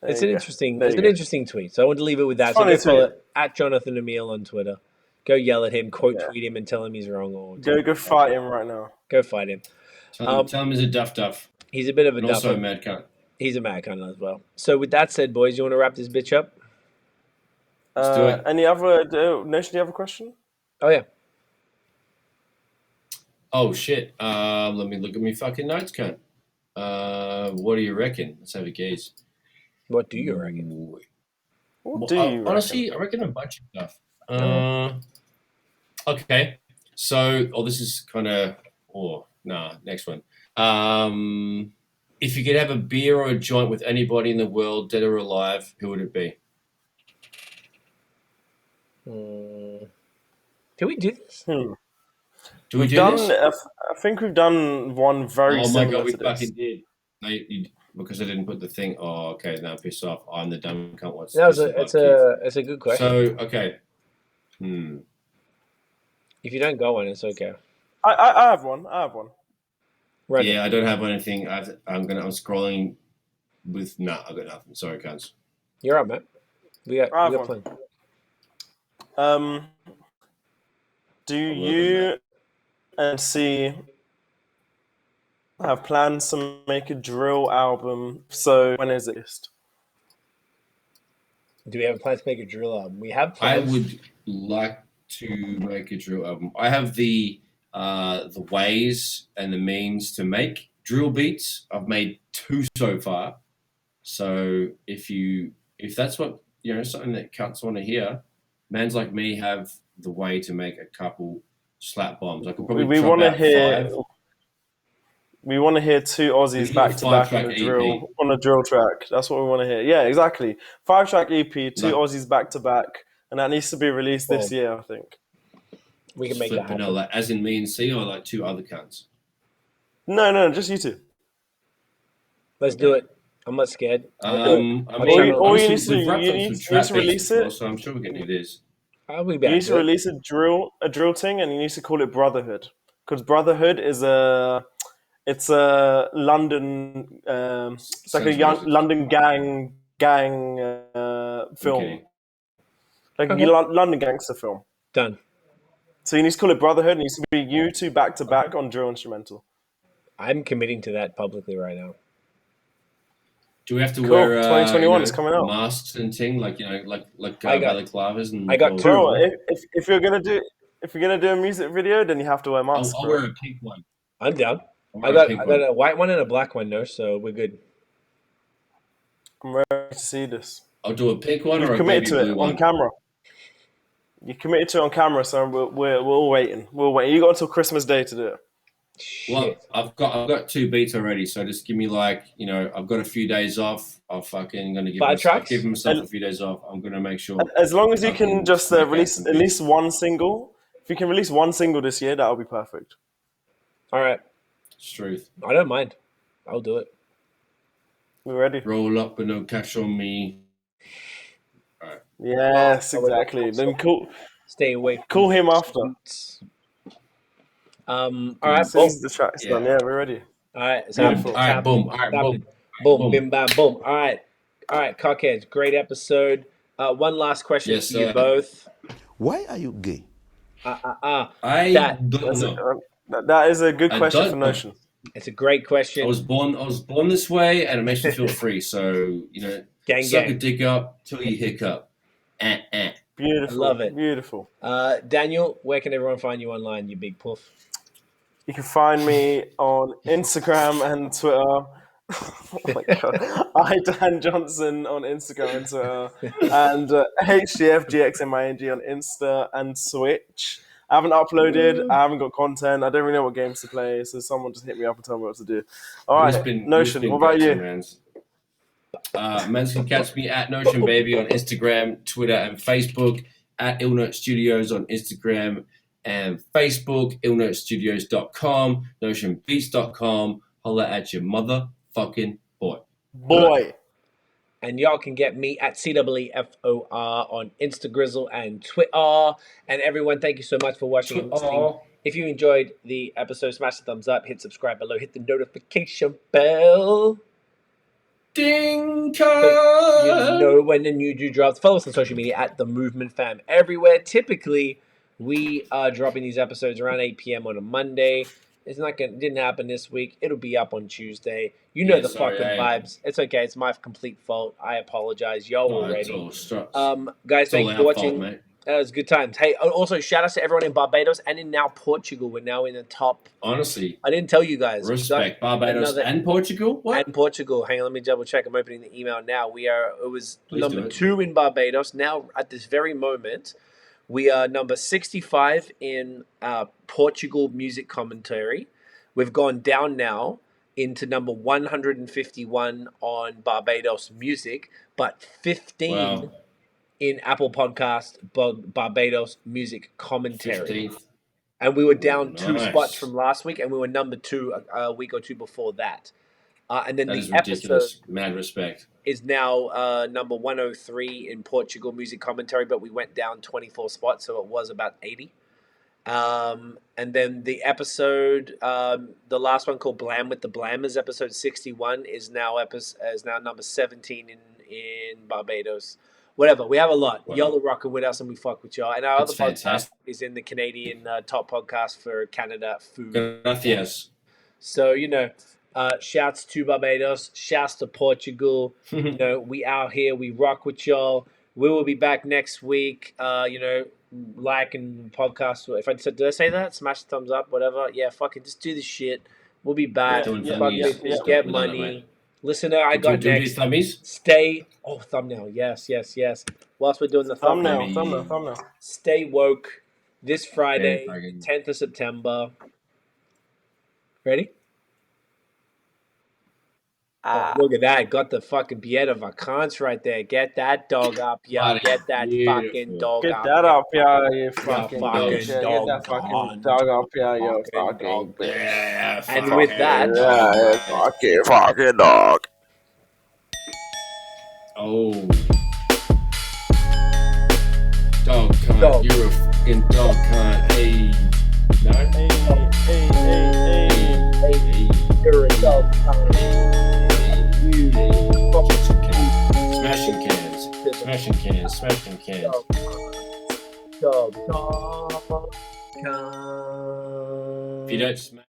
It's an interesting tweet. So I want to leave it with that. So go follow it at Jonathan Emile on Twitter. Go yell at him, quote tweet him, and tell him he's wrong. Or go fight him right now. Go fight him. Tell him he's a duff. He's a bit of a duff. Also a mad cunt. He's a mad cunt as well. So with that said, boys, you want to wrap this bitch up? Let's do it. Any other Notion? Do you have a question? Oh yeah. Oh shit. Let me look at my fucking notes, cunt. What do you reckon? Let's have a gaze. What do you reckon? Honestly, I reckon a bunch of stuff. Okay. So, this is kind of, next one. If you could have a beer or a joint with anybody in the world, dead or alive, who would it be? Can we do this? Do we do this? I think we've done one very similar. Oh my god, we to fucking did. No, because I didn't put the thing. Oh, okay. Now piss off. I'm the dumb cunt. It's a good question. So okay. If you don't go on, it's okay. I have one. Right. Yeah, I don't have anything. I'm scrolling with. I got nothing. Sorry, cunts. You're up, man. We got plenty. Do you and Cee have plans to make a drill album? So when is it? Do we have plans to make a drill album? We have plans. I would like to make a drill album. I have the ways and the means to make drill beats. I've made 2 so far. So if that's what something that cunts want to hear, mans like me have the way to make a couple slap bombs. I could probably we want to hear 2 Aussies back to back on a drill track. That's what we want to hear. Yeah, exactly. 5-track EP, 2 Aussies back to back, and that needs to be released this year, I think. We can make that happen. Like, as in me and Cee, or like 2 other cunts? No, just you 2. Let's do it. I'm not scared. You need to release it. So I'm sure we can do this. I'll be back. You need to release a drill thing, and you need to call it Brotherhood, because Brotherhood is It's a London. It's like a young London gang film, Okay. like Okay. a London gangster film. Done. So you need to call it Brotherhood. It needs to be you two back to back on drill instrumental. I'm committing to that publicly right now. Do we have to Cool. wear 2021 is coming out. masks and thing like I got- balaclavas and I got two. Bro, if you're gonna do a music video, then you have to wear masks. I'll bro. wear a pink one. I'm down. I'll I wear a got pink one. a white one and a black one, no, so we're good. I'm ready to see this. I'll do a pink one You've or a committed baby to it blue on one. camera. You committed to it on camera, so we're all waiting. We'll wait. You got until Christmas Day to do it. Well, Shit. I've got 2 beats already, so just give me I've got a few days off. I'll fucking gonna give 5 myself, tracks? give myself a few days off. I'm gonna make sure. As long as you can Fucking just smack out release some at beats. least one single. If you can release one single this year, that'll be perfect. All right. It's truth. I don't mind. I'll do it. We're ready. Roll up with no cash on me. Yes, exactly. Then Stay away. call him after. All right. As soon as the track's Yeah. done, yeah, we're ready. All right. Boom. Beautiful. All right, boom. All right, boom. Boom, Boom. bim, bam, boom. All right, cockheads. Great episode. One last question Yes, for you sir. both. Why are you gay? I That- don't know. That is a good I question don't for know. Notion. It's a great question. I was born this way, and it makes me feel free. So Gang, suck a gang. dick up till you hiccup. Beautiful. I love it. Beautiful. Daniel, where can everyone find you online, you big puff? You can find me on Instagram and Twitter. Oh my god. I Dan Johnson on Instagram and Twitter. And HGFGXMING on Insta and Switch. I haven't uploaded. I haven't got content. I don't really know what games to play. So someone just hit me up and tell me what to do. All right, Notion. What about you? Mans can catch me at Notion Baby on Instagram, Twitter, and Facebook. At Illnote Studios on Instagram and Facebook. IllnoteStudios.com. NotionBeats.com. Holla at your motherfucking boy. Boy. And y'all can get me at CWEFOR on Instagrizzle and Twitter. And everyone, thank you so much for watching and listening. If you enjoyed the episode, smash the thumbs up, hit subscribe below, hit the notification bell. Ding! You know when the new dude drops. Follow us on social media at The Movement Fam everywhere. Typically, we are dropping these episodes around 8 p.m. on a Monday. Didn't happen this week. It'll be up on Tuesday. You know the fucking vibes. It's okay. It's my complete fault. I apologize. Y'all already. Guys, thank you for watching. Mate. That was good times. Hey, also shout out to everyone in Barbados and in now Portugal. We're now in the top. Honestly, I didn't tell you guys. respect. Barbados and Portugal? What? And Portugal. Hang on, let me double check. I'm opening the email now. It was Please number do it. 2 in Barbados. Now, at this very moment, we are number 65 in Portugal music commentary. We've gone down now into number 151 on Barbados music, but 15 in Apple Podcast Barbados music commentary. 15th. And we were down 2 Nice. spots from last week, and we were number 2 a week or 2 before that. And then That the is episode ridiculous. Mad respect. is now number 103 in Portugal music commentary, but we went down 24 spots, so it was about 80. And then the episode, the last one called Blam with the Blammers, episode 61, is now number 17 in Barbados. Whatever, we have a lot. Wow. Y'all are rocking with us, and we fuck with y'all. And our That's other podcast fantastic. is in the Canadian top podcast for Canada food. Gracias. So, shouts to Barbados, shouts to Portugal. We out here, we rock with y'all. We will be back next week. Like and podcast. Did I say that? Smash the thumbs up, whatever. Yeah, fucking just do this shit. We'll be back. Doing Fuck thummies. this, Yeah. get We love it, money. mate. Listener, I got Do next. these thummies? Thumbnail. Yes. Whilst we're doing the Thumbnail. stay woke this Friday, Yeah, fucking- 10th of September. Ready? Look at that. Got the fucking Pieta Vacance right there. Get that dog up, yeah. That is Get that beautiful. fucking dog Get up. that up, yeah, you fucking fucking bitch. Yeah, get that dog fucking on. dog up, yeah, you Fucking fucking dog. bitch. Yeah, And with that, Fucking dog. Oh. Dog cunt. Dog. You're a fucking dog cunt. Hey. No? Hey. Hey. Smashing cans. Smashing cans. Smashing cans. If you don't smash